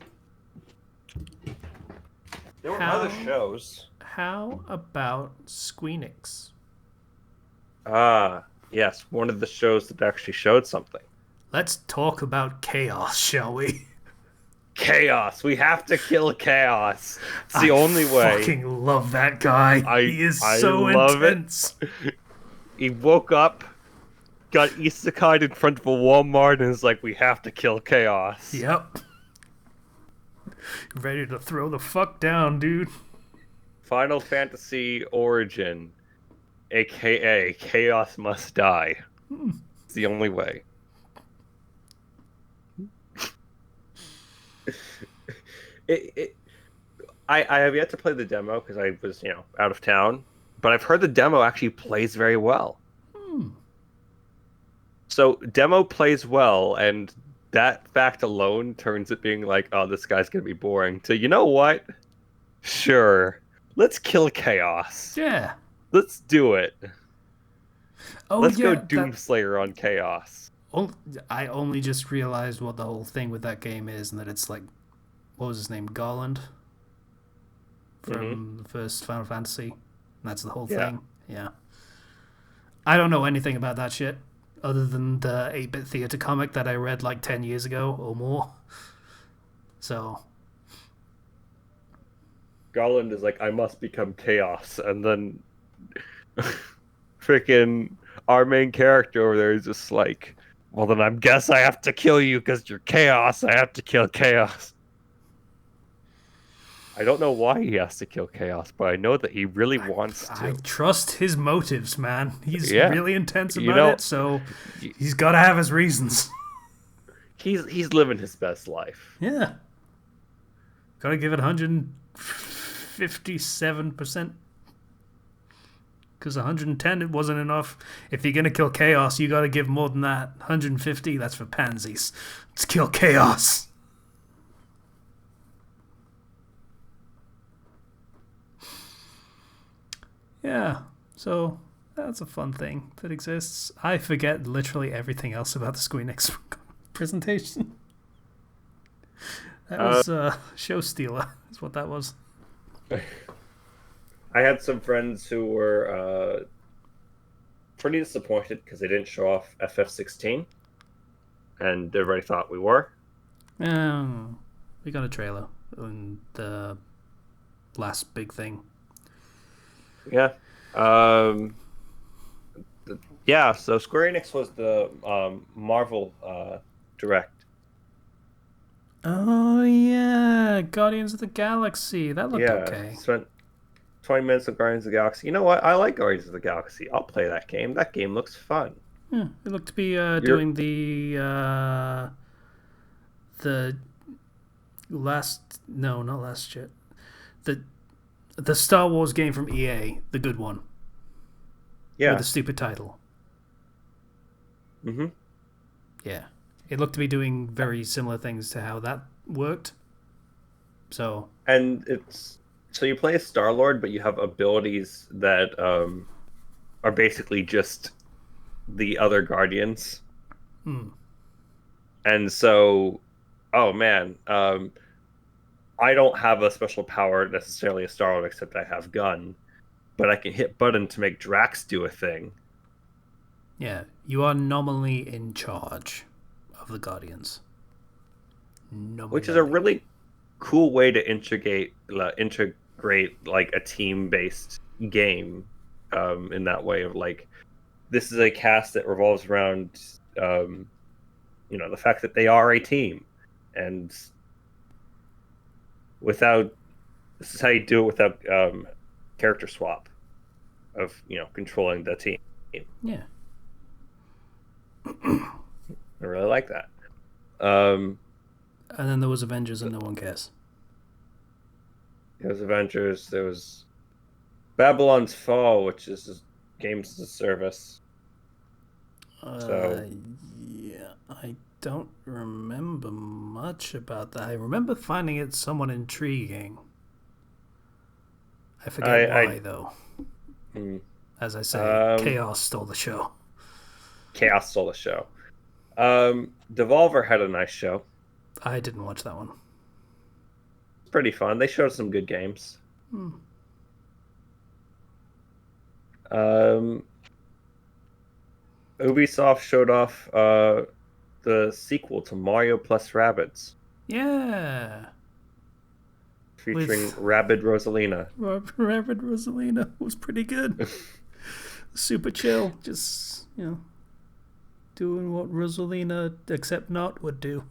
were other How shows. how about Squeenix? Ah, yes, one of the shows that actually showed something. Let's talk about chaos, shall we? Chaos. We have to kill Chaos. It's the I only way. fucking love that guy. I He is I so love it. intense. He woke up, got isekai'd in front of a Walmart, and is like, "We have to kill Chaos." Yep. Ready to throw the fuck down, dude. Final Fantasy Origin, aka Chaos Must Die. It's the only way. it I have yet to play the demo because I was, out of town, but I've heard the demo actually plays very well. So demo plays well, and that fact alone turns it being like, oh, this guy's gonna be boring. So you know what? Sure, let's kill Chaos. Yeah. Let's do it. Oh Let's go yeah. Doomslayer on Chaos. I only just realized what the whole thing with that game is, and that it's like, what was his name, Garland from the first Final Fantasy. That's the whole Yeah. thing. Yeah. I don't know anything about that shit other than the 8-bit theater comic that I read like 10 years ago or more. So, Garland is like, I must become Chaos, and then freaking our main character over there is just like, well, then I guess I have to kill you because you're Chaos. I have to kill Chaos. I don't know why he has to kill Chaos, but I know that he really wants to. I trust his motives, man. He's Yeah. really intense You about know- it, so he's got to have his reasons. He's living his best life. Yeah. Got to give it 157%. Because 110, it wasn't enough. If you're going to kill Chaos, you got to give more than that. 150, that's for pansies. Let's kill Chaos. Yeah, so that's a fun thing that exists. I forget literally everything else about the Squeenix presentation. That was Show Stealer, is what that was. I had some friends who were pretty disappointed because they didn't show off FF16, and everybody thought we were. We got a trailer and the last big thing. Yeah. Yeah, so Square Enix was the Marvel Direct. Oh yeah, Guardians of the Galaxy. That looked okay. Spent 20 minutes with Guardians of the Galaxy. You know what? I like Guardians of the Galaxy. I'll play that game. That game looks fun. Yeah, it looked to be doing the last no, not last shit. The Star Wars game from EA, the good one. Yeah. With a stupid title. Mm-hmm. Yeah. It looked to be doing very similar things to how that worked. So. And so you play as Star-Lord, but you have abilities that are basically just the other Guardians. And so, oh man, I don't have a special power necessarily as Star-Lord, except I have gun, but I can hit button to make Drax do a thing. Yeah, you are nominally in charge of the Guardians. Which is a really cool way to integrate like a team-based game, in that way of like, this is a cast that revolves around, the fact that they are a team, and without this is how you do it without character swap of controlling the team. Yeah. I really like that. Um, And then there was Avengers and no one cares. there was Avengers. There was Babylon's Fall, which is games as a service. So Yeah, I don't remember much about that. I remember finding it somewhat intriguing. I forget why, though. As I say, Chaos stole the show. Chaos stole the show. Devolver had a nice show. I didn't watch that one. It's pretty fun. They showed some good games. Ubisoft showed off the sequel to Mario plus Rabbids. Yeah. Featuring Rabid Rosalina. Rabid Rosalina was pretty good. Super chill. Just, doing what Rosalina, except not, would do.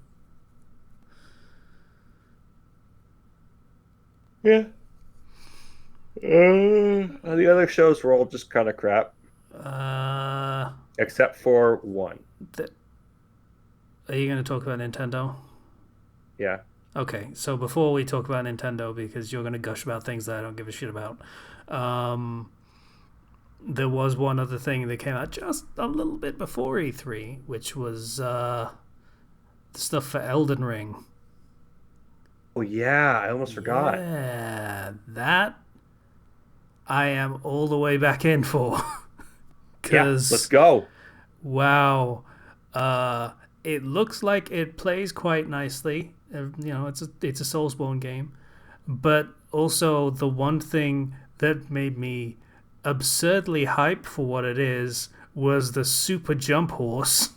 Yeah. The other shows were all just kind of crap. Except for one. Are you going to talk about Nintendo? Yeah. Okay, so before we talk about Nintendo, because you're going to gush about things that I don't give a shit about, there was one other thing that came out just a little bit before E3, which was the stuff for Elden Ring. Oh, yeah, I almost forgot. Yeah, that I am all the way back in for. Yeah, let's go. Wow. It looks like it plays quite nicely. It's a Soulsborne game. But also the one thing that made me absurdly hype for what it is was the super jump horse.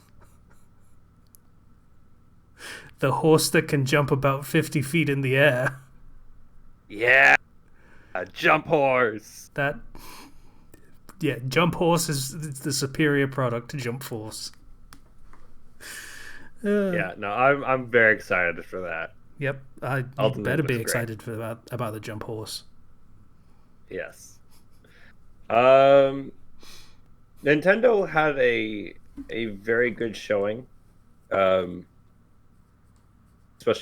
The horse that can jump about 50 feet in the air. Yeah. A jump horse. Jump Horse is the superior product to Jump Force. Yeah, no, I'm very excited for that. Yep, you better be excited about the Jump Horse. Yes. Nintendo had a very good showing, especially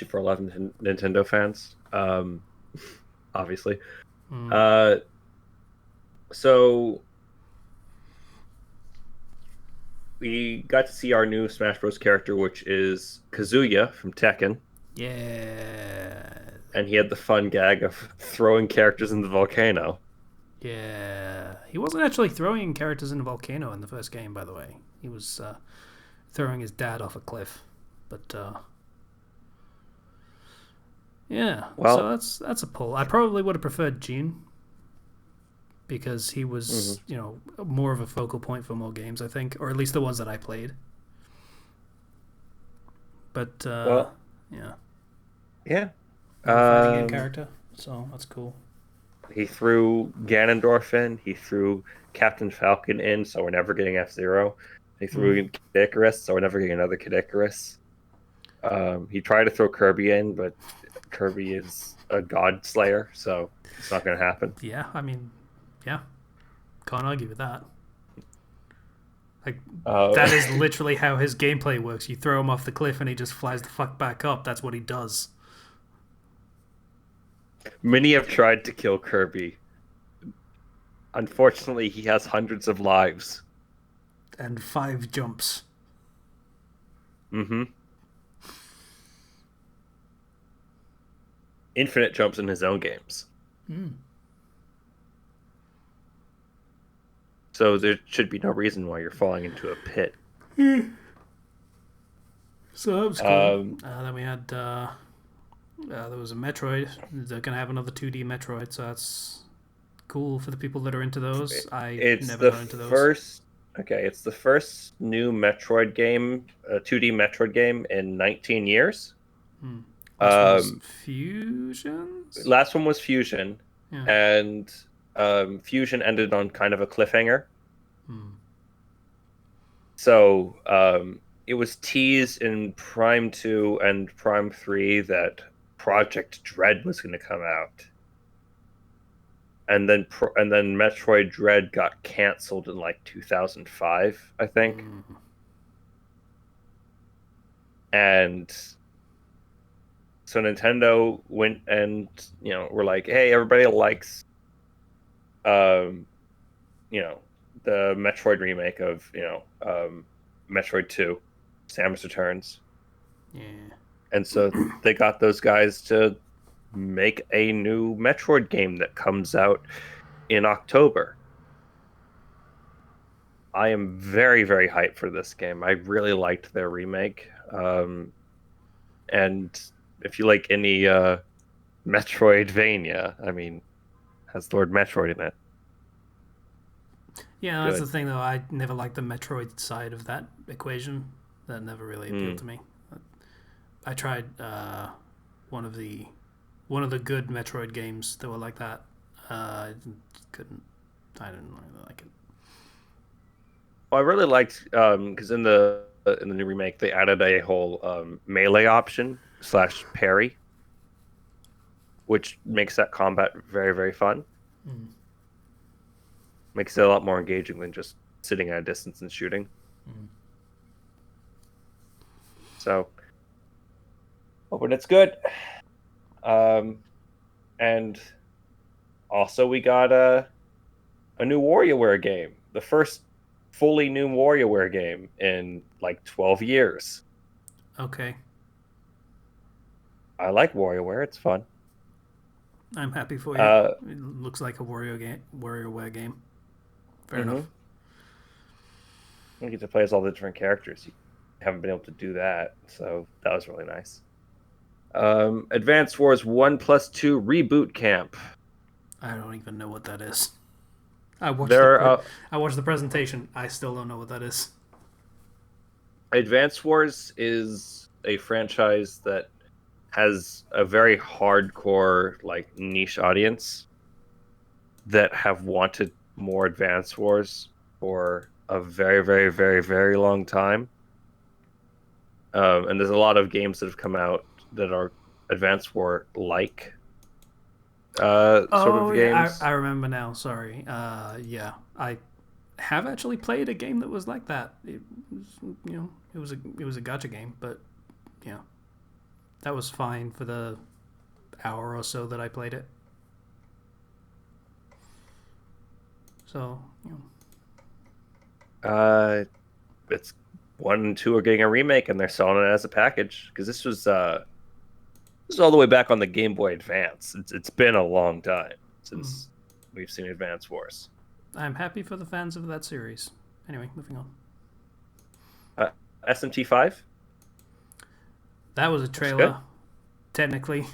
for 11 Nintendo fans. Obviously. So we got to see our new Smash Bros. Character, which is Kazuya from Tekken. Yeah. And he had the fun gag of throwing characters in the volcano. Yeah. He wasn't actually throwing characters in the volcano in the first game, by the way. He was throwing his dad off a cliff. But, yeah. Well, so that's a pull. I probably would have preferred Gene, because he was, more of a focal point for more games, I think, or at least the ones that I played. But yeah. Fighting game character, so that's cool. He threw Ganondorf in. He threw Captain Falcon in, so we're never getting F-Zero. He threw Kid Icarus, so we're never getting another Kid Icarus. He tried to throw Kirby in, but Kirby is a god slayer, so it's not going to happen. Yeah, I mean, yeah, can't argue with that. Like, that is literally how his gameplay works. You throw him off the cliff and he just flies the fuck back up. That's what he does. Many have tried to kill Kirby. Unfortunately, he has hundreds of lives. And 5 jumps. Infinite jumps in his own games. So there should be no reason why you're falling into a pit. So that was cool. Then we had there was a Metroid. They're gonna have another 2D Metroid, so that's cool for the people that are into those. It's never got into those. It's the first new Metroid game, 2D Metroid game in 19 years. Last one was Um, Fusions. last one was Fusion, Yeah. and Fusion ended on kind of a cliffhanger. Hmm. So it was teased in Prime 2 and Prime 3 that Project Dread was going to come out. And then Metroid Dread got canceled in like 2005, I think. Hmm. And so Nintendo went and we're like, hey, everybody likes um the Metroid remake of Metroid 2, Samus Returns. Yeah. And so they got those guys to make a new Metroid game that comes out in October. I am very, very hyped for this game. I really liked their remake. And if you like any Metroidvania, I mean, has Lord Metroid in it. Yeah, that's the Good. thing though. I never liked the Metroid side of that equation. That never really appealed Mm. to me. I tried one of the one of the good Metroid games that were like that. I couldn't. I didn't really like it. Well, I really liked because in the new remake they added a whole melee option / parry, which makes that combat very, very fun. Mm. Makes it a lot more engaging than just sitting at a distance and shooting. Mm. So, hoping it's good. And also we got a new WarioWare game, the first fully new WarioWare game in like 12 years. Okay, I like WarioWare; it's fun. I'm happy for you. Uh, It looks like a WarioWare game. Fair mm-hmm. enough. You get to play as all the different characters. You haven't been able to do that, so that was really nice. Advance Wars 1+2 Reboot Camp. I don't even know what that is. I watched There, I watched the presentation. I still don't know what that is. Advance Wars is a franchise that has a very hardcore, like niche audience that have wanted more Advance Wars for a very, very, very, very long time. And there's a lot of games that have come out that are Advance War like sort Oh of yeah, games. I remember now. Sorry. Yeah, I have actually played a game that was like that. It was, it was a gacha game, but yeah, that was fine for the hour or so that I played it. So Uh, it's 1 and 2 are getting a remake, and they're selling it as a package because this is all the way back on the Game Boy Advance. It's been a long time since we've seen Advance Wars. I'm happy for the fans of that series. Anyway, moving on. SMT5. That was a Looks good. trailer, technically,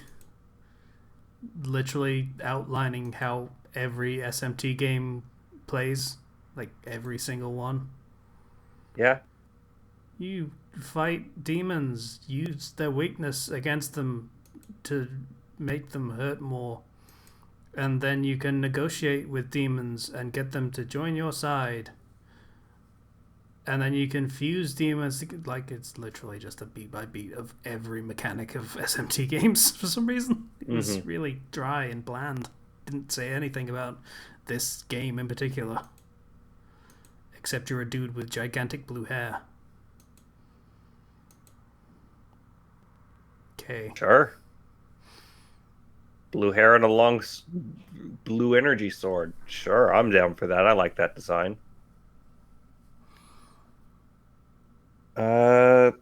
literally outlining how every SMT game plays, like every single one. Yeah. You fight demons, use their weakness against them to make them hurt more, and then you can negotiate with demons and get them to join your side. And then you can fuse demons, like it's literally just a beat by beat of every mechanic of SMT games for some reason. It was really dry and bland. Didn't say anything about this game in particular. Except you're a dude with gigantic blue hair. Okay. Sure. Blue hair and a long blue energy sword. Sure, I'm down for that. I like that design. The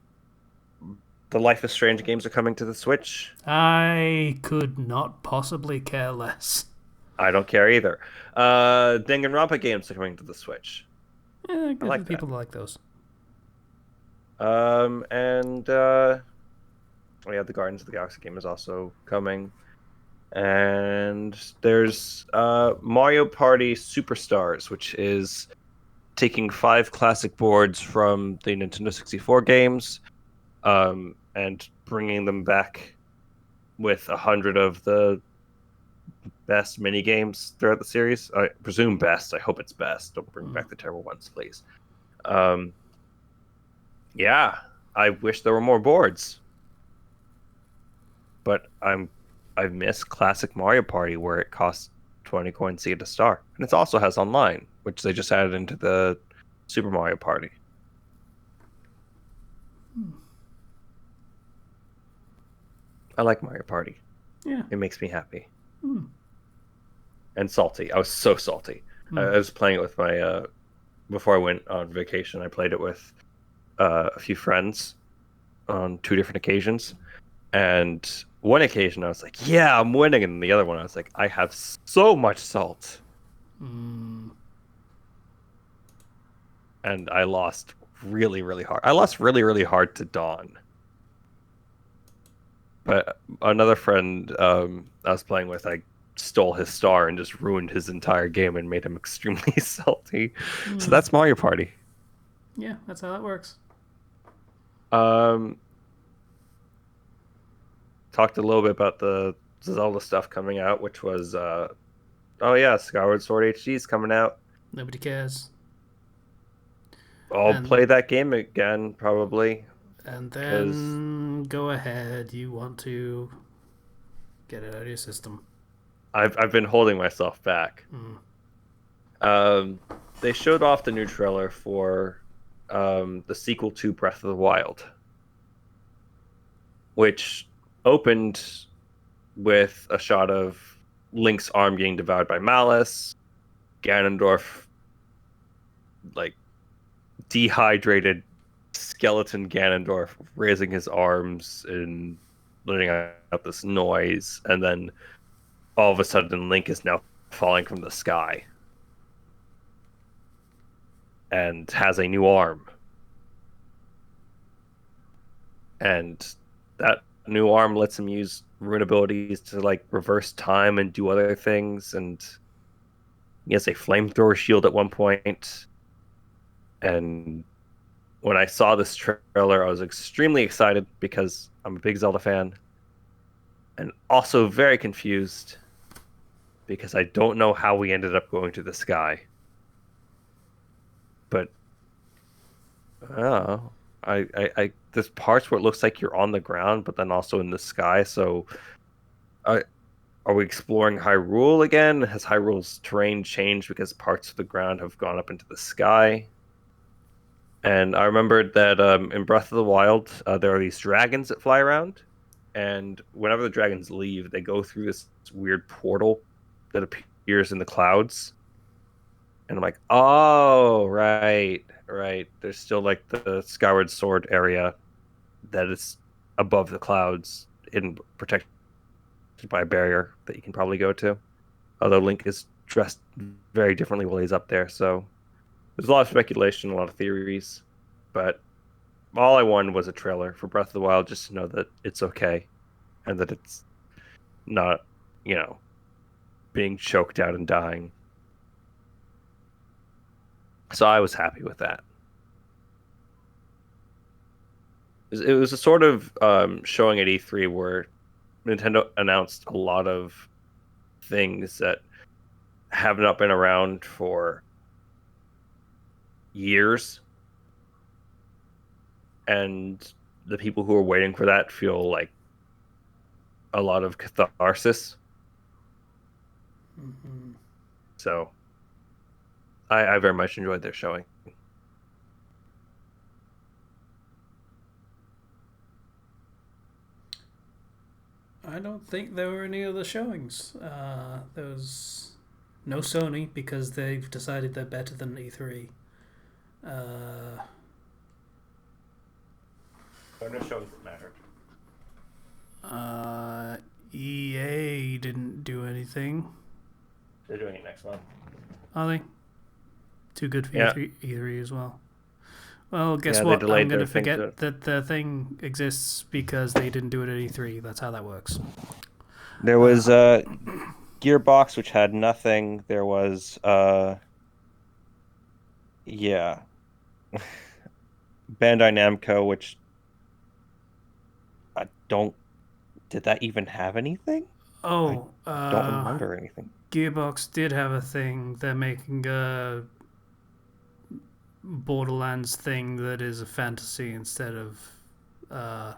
Life is Strange games are coming to the Switch. I could not possibly care less. I don't care either. Danganronpa games are coming to the Switch. Yeah, good like for people that like those. And yeah, the Guardians of the Galaxy game is also coming. And there's Mario Party Superstars, which is taking 5 classic boards from the Nintendo 64 games and bringing them back with 100 of the best mini games throughout the series. I presume best. I hope it's best. Don't bring back the terrible ones, please. Um, yeah, I wish there were more boards, but I miss classic Mario Party where it costs 20 coins to get a star, and it also has online, which they just added into the Super Mario Party. I like Mario Party. Yeah. It makes me happy. Hmm. And salty. I was so salty. I was playing it with my before I went on vacation. I played it with a few friends on 2 different occasions, and one occasion I was like, "Yeah, I'm winning," and the other one I was like, "I have so much salt," and I lost really, really hard. I lost really, really hard to Dawn. But another friend I was playing with, I stole his star and just ruined his entire game and made him extremely salty. So that's Mario Party. Yeah, that's how that works. Um, Talked a little bit about the Zelda stuff coming out, which was oh yeah, Skyward Sword HD is coming out. Nobody cares. I'll play that game again probably. And because then go ahead. You want to get it out of your system. I've been holding myself back. They showed off the new trailer for the sequel to Breath of the Wild, which opened with a shot of Link's arm getting devoured by Malice, Ganondorf, like dehydrated skeleton Ganondorf, raising his arms and letting out this noise, and then all of a sudden Link is now falling from the sky and has a new arm. And that new arm lets him use rune abilities to like reverse time and do other things, and he has a flamethrower shield at one point. And when I saw this trailer, I was extremely excited because I'm a big Zelda fan, and also very confused because I don't know how we ended up going to the sky. But I there's parts where it looks like you're on the ground, but then also in the sky. So, are we exploring Hyrule again? Has Hyrule's terrain changed because parts of the ground have gone up into the sky? And I remembered that in Breath of the Wild, there are these dragons that fly around, and whenever the dragons leave, they go through this weird portal that appears in the clouds. And I'm like, oh, right, right. There's still like the Skyward Sword area that is above the clouds, hidden, protected by a barrier that you can probably go to. Although Link is dressed very differently while he's up there, so there's a lot of speculation, a lot of theories, but all I wanted was a trailer for Breath of the Wild just to know that it's okay and that it's not, being choked out and dying. So I was happy with that. It was a sort of showing at E3 where Nintendo announced a lot of things that have not been around for years, and the people who are waiting for that feel like a lot of catharsis. So I very much enjoyed their showing. I don't think there were any other showings. There was no Sony because they've decided they're better than E3. There are no shows that mattered. EA didn't do anything. They're doing it next month. Are they? Too good for Yeah. E3 as well. Well, guess Yeah, they what? delayed I'm going to their thing forget that the thing exists because they didn't do it at E3. That's how that works. There was Gearbox, which had nothing. There was yeah, Bandai Namco, which I don't did that even have anything? I Oh, don't remember anything. Gearbox did have a thing. They're making a Borderlands thing that is a fantasy instead of uh,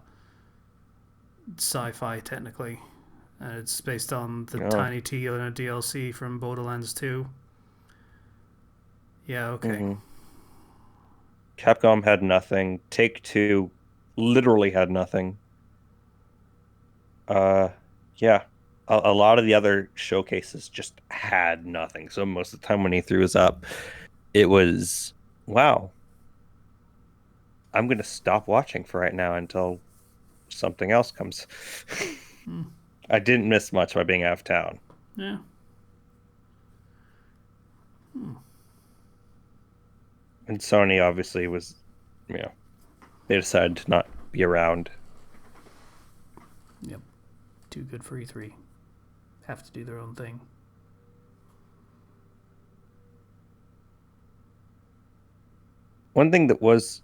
sci-fi technically. And it's based on the Oh. Tiny Tina DLC from Borderlands 2. Yeah, okay. Capcom had nothing. Take-Two literally had nothing. Uh, yeah. A lot of the other showcases just had nothing. So most of the time when he threw us up, it was, wow, I'm gonna stop watching for right now until something else comes. Hmm. I didn't miss much by being out of town. Yeah. And Sony obviously was, they decided to not be around. Yep. Too good for E3. Have to do their own thing. One thing that was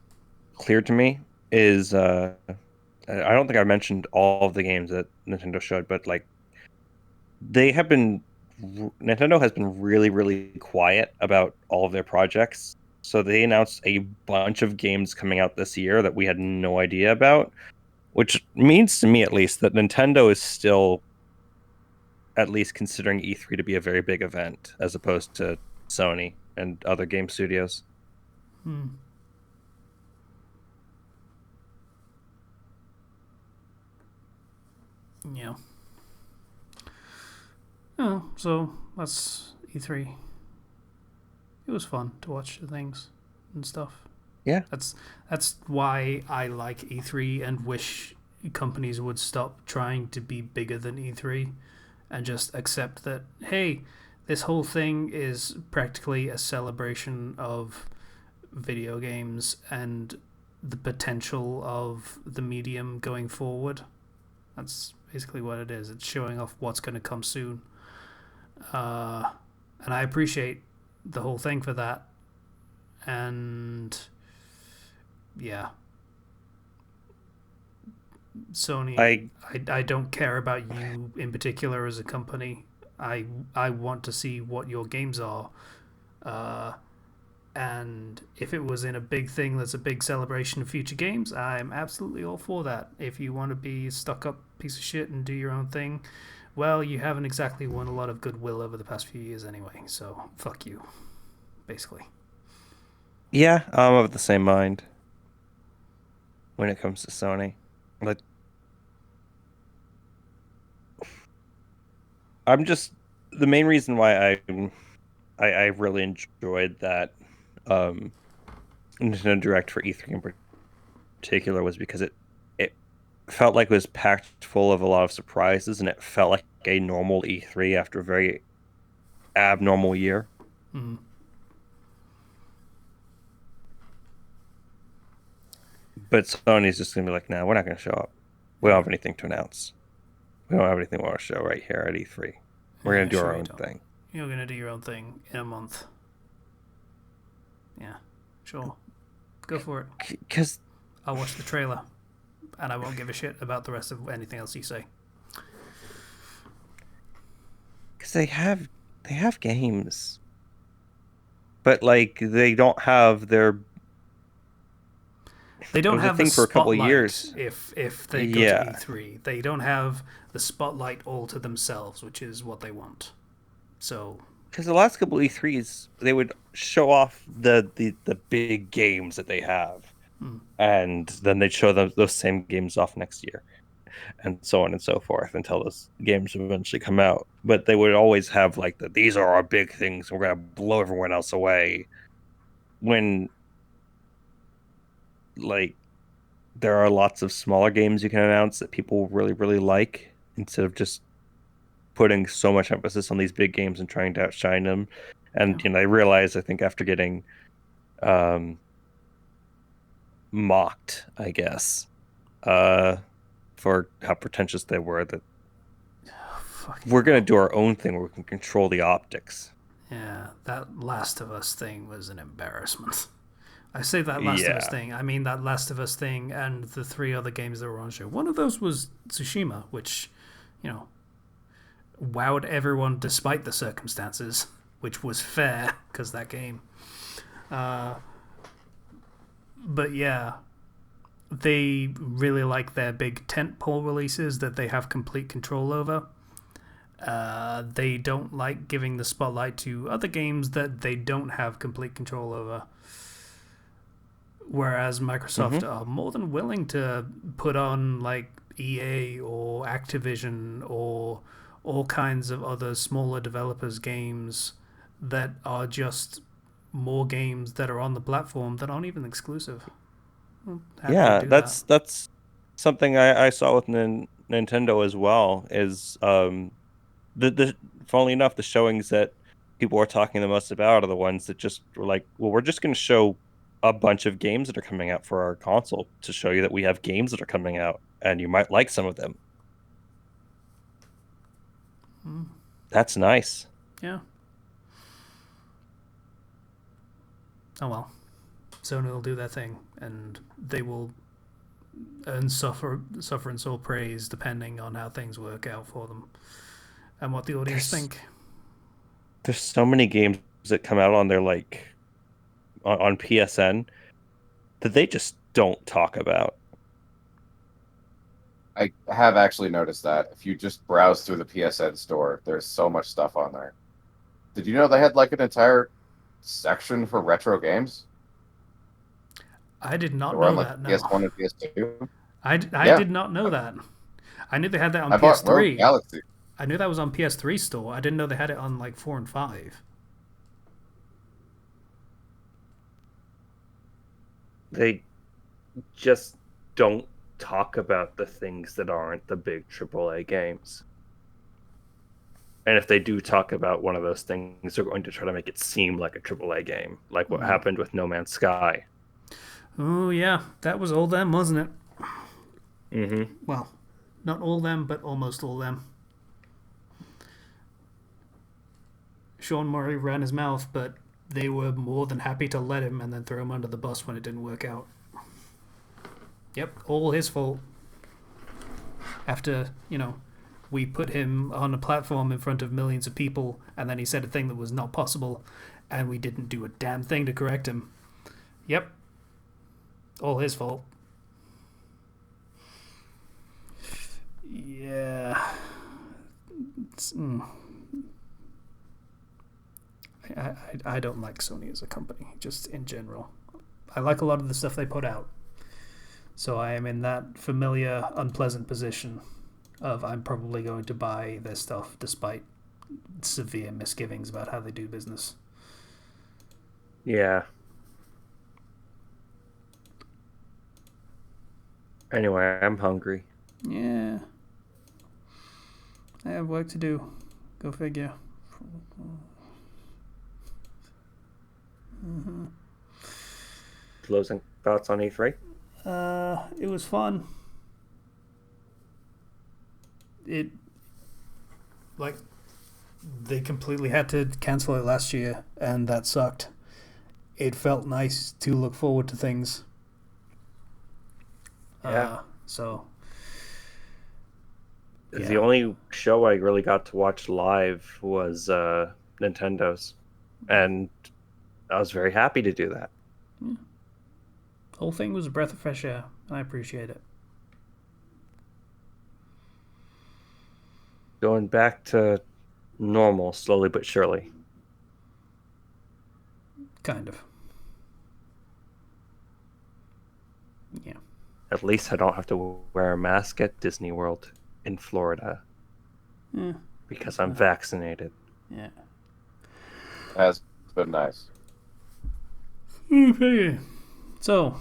clear to me is I don't think I mentioned all of the games that Nintendo showed, but like they have been Nintendo has been really, really quiet about all of their projects. So they announced a bunch of games coming out this year that we had no idea about, which means to me at least that Nintendo is still at least considering E3 to be a very big event as opposed to Sony and other game studios. Hmm. Yeah. Oh, so that's E3. It was fun to watch the things and stuff. Yeah. That's why I like E3 and wish companies would stop trying to be bigger than E3 and just accept that, hey, this whole thing is practically a celebration of video games and the potential of the medium going forward. That's basically what it is. It's showing off what's going to come soon. And I appreciate the whole thing for that. And yeah, Sony, I I don't care about you in particular as a company. I want to see what your games are. Uh, and if it was in a big thing that's a big celebration of future games, I'm absolutely all for that. If you want to be a stuck up piece of shit and do your own thing, well, you haven't exactly won a lot of goodwill over the past few years anyway, so fuck you, basically. Yeah, I'm of the same mind when it comes to Sony. Like I'm just the main reason why I really enjoyed that um Nintendo Direct for E3 in particular was because it felt like it was packed full of a lot of surprises and it felt like a normal E3 after a very abnormal year. Mm. But Sony's just gonna be like, no, we're not gonna show up. We don't have anything to announce. We don't have anything we want to show right here at E3. We're gonna Yeah, do sure our you own don't. thing. You're gonna do your own thing in a month. Yeah, sure. Go for it. Because I'll watch the trailer, and I won't give a shit about the rest of anything else you say. they have games, but like they don't have their. They It don't was a have the thing for a couple of spotlight years. if they go to Yeah, E3. They don't have the spotlight all to themselves, which is what they want. So, because the last couple E3s, they would show off the big games that they have, hmm, and then they'd show those same games off next year, and so on and so forth until those games eventually come out. But they would always have like these are our big things. We're gonna blow everyone else away. When like there are lots of smaller games you can announce that people really really like instead of just putting so much emphasis on these big games and trying to outshine them. yeah. And I realized I think after getting um mocked, I guess, uh for how pretentious they were that Fucking we're gonna hell. do our own thing where we can control the optics. Yeah, that Last of Us thing was an embarrassment. I say that Last of Us Yeah. thing. I mean that Last of Us thing and the 3 other games that were on show. One of those was Tsushima, which, you know, wowed everyone despite the circumstances, which was fair because that game. Uh, but yeah, they really like their big tentpole releases that they have complete control over. They don't like giving the spotlight to other games that they don't have complete control over. Whereas Microsoft Hmm. are more than willing to put on like EA or Activision or all kinds of other smaller developers' games that are just more games that are on the platform that aren't even exclusive. I'm happy to Yeah, do that. that's something I saw with Nintendo as well. Is the funnily enough, the showings that people are talking the most about are the ones that just were like, well, we're just going to show a bunch of games that are coming out for our console to show you that we have games that are coming out, and you might like some of them. Mm, That's nice. yeah. Oh well. Sony will do their thing, and they will earn suffer and sore praise depending on how things work out for them and what the audience There's think. there's so many games that come out on their like on PSN that they just don't talk about. I have actually noticed that. If you just browse through the PSN store, there's so much stuff on there. Did you know they had like an entire section for retro games? I did They not were on know like that. No, PS1 and PS2. I Yeah, did not know that. I knew they had that on I bought Rogue PS3. Galaxy. I knew that was on PS3 store. I didn't know they had it on like 4 and 5. They just don't talk about the things that aren't the big AAA games. And if they do talk about one of those things, they're going to try to make it seem like a AAA game, like what Mm. happened with No Man's Sky. Oh yeah, that was all them, wasn't it? Hmm. Well, not all them, but almost all them. Sean Murray ran his mouth, but they were more than happy to let him and then throw him under the bus when it didn't work out. Yep, all his fault. After, we put him on a platform in front of millions of people and then he said a thing that was not possible and we didn't do a damn thing to correct him. Yep, all his fault. Yeah. Mm. I don't like Sony as a company, just in general. I like a lot of the stuff they put out. So I am in that familiar, unpleasant position of I'm probably going to buy their stuff despite severe misgivings about how they do business. Yeah. Anyway, I'm hungry. Yeah. I have work to do. Go figure. Mm-hmm. Closing thoughts on E3? It was fun. It like they completely had to cancel it last year, and that sucked. It felt nice to look forward to things. Yeah. So The yeah, only show I really got to watch live was Nintendo's. And I was very happy to do that. the whole thing was a breath of fresh air. I appreciate it. Going back to normal slowly but surely. Kind of. Yeah. At least I don't have to wear a mask at Disney World in Florida Yeah. because I'm vaccinated. Yeah. It has been nice. Okay. So,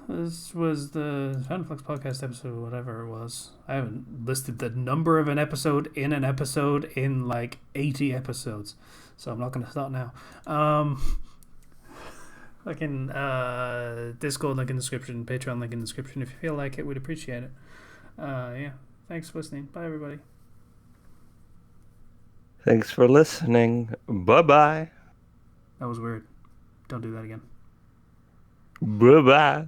this was the Fandom Flux podcast episode, whatever it was. I haven't listed the number of an episode in like 80 episodes, so I'm not going to start now. Fucking Discord link in the description, Patreon link in the description. If you feel like it, we'd appreciate it. Yeah. Thanks for listening. Bye, everybody. Thanks for listening. Bye bye. That was weird. Don't do that again. Bye bye.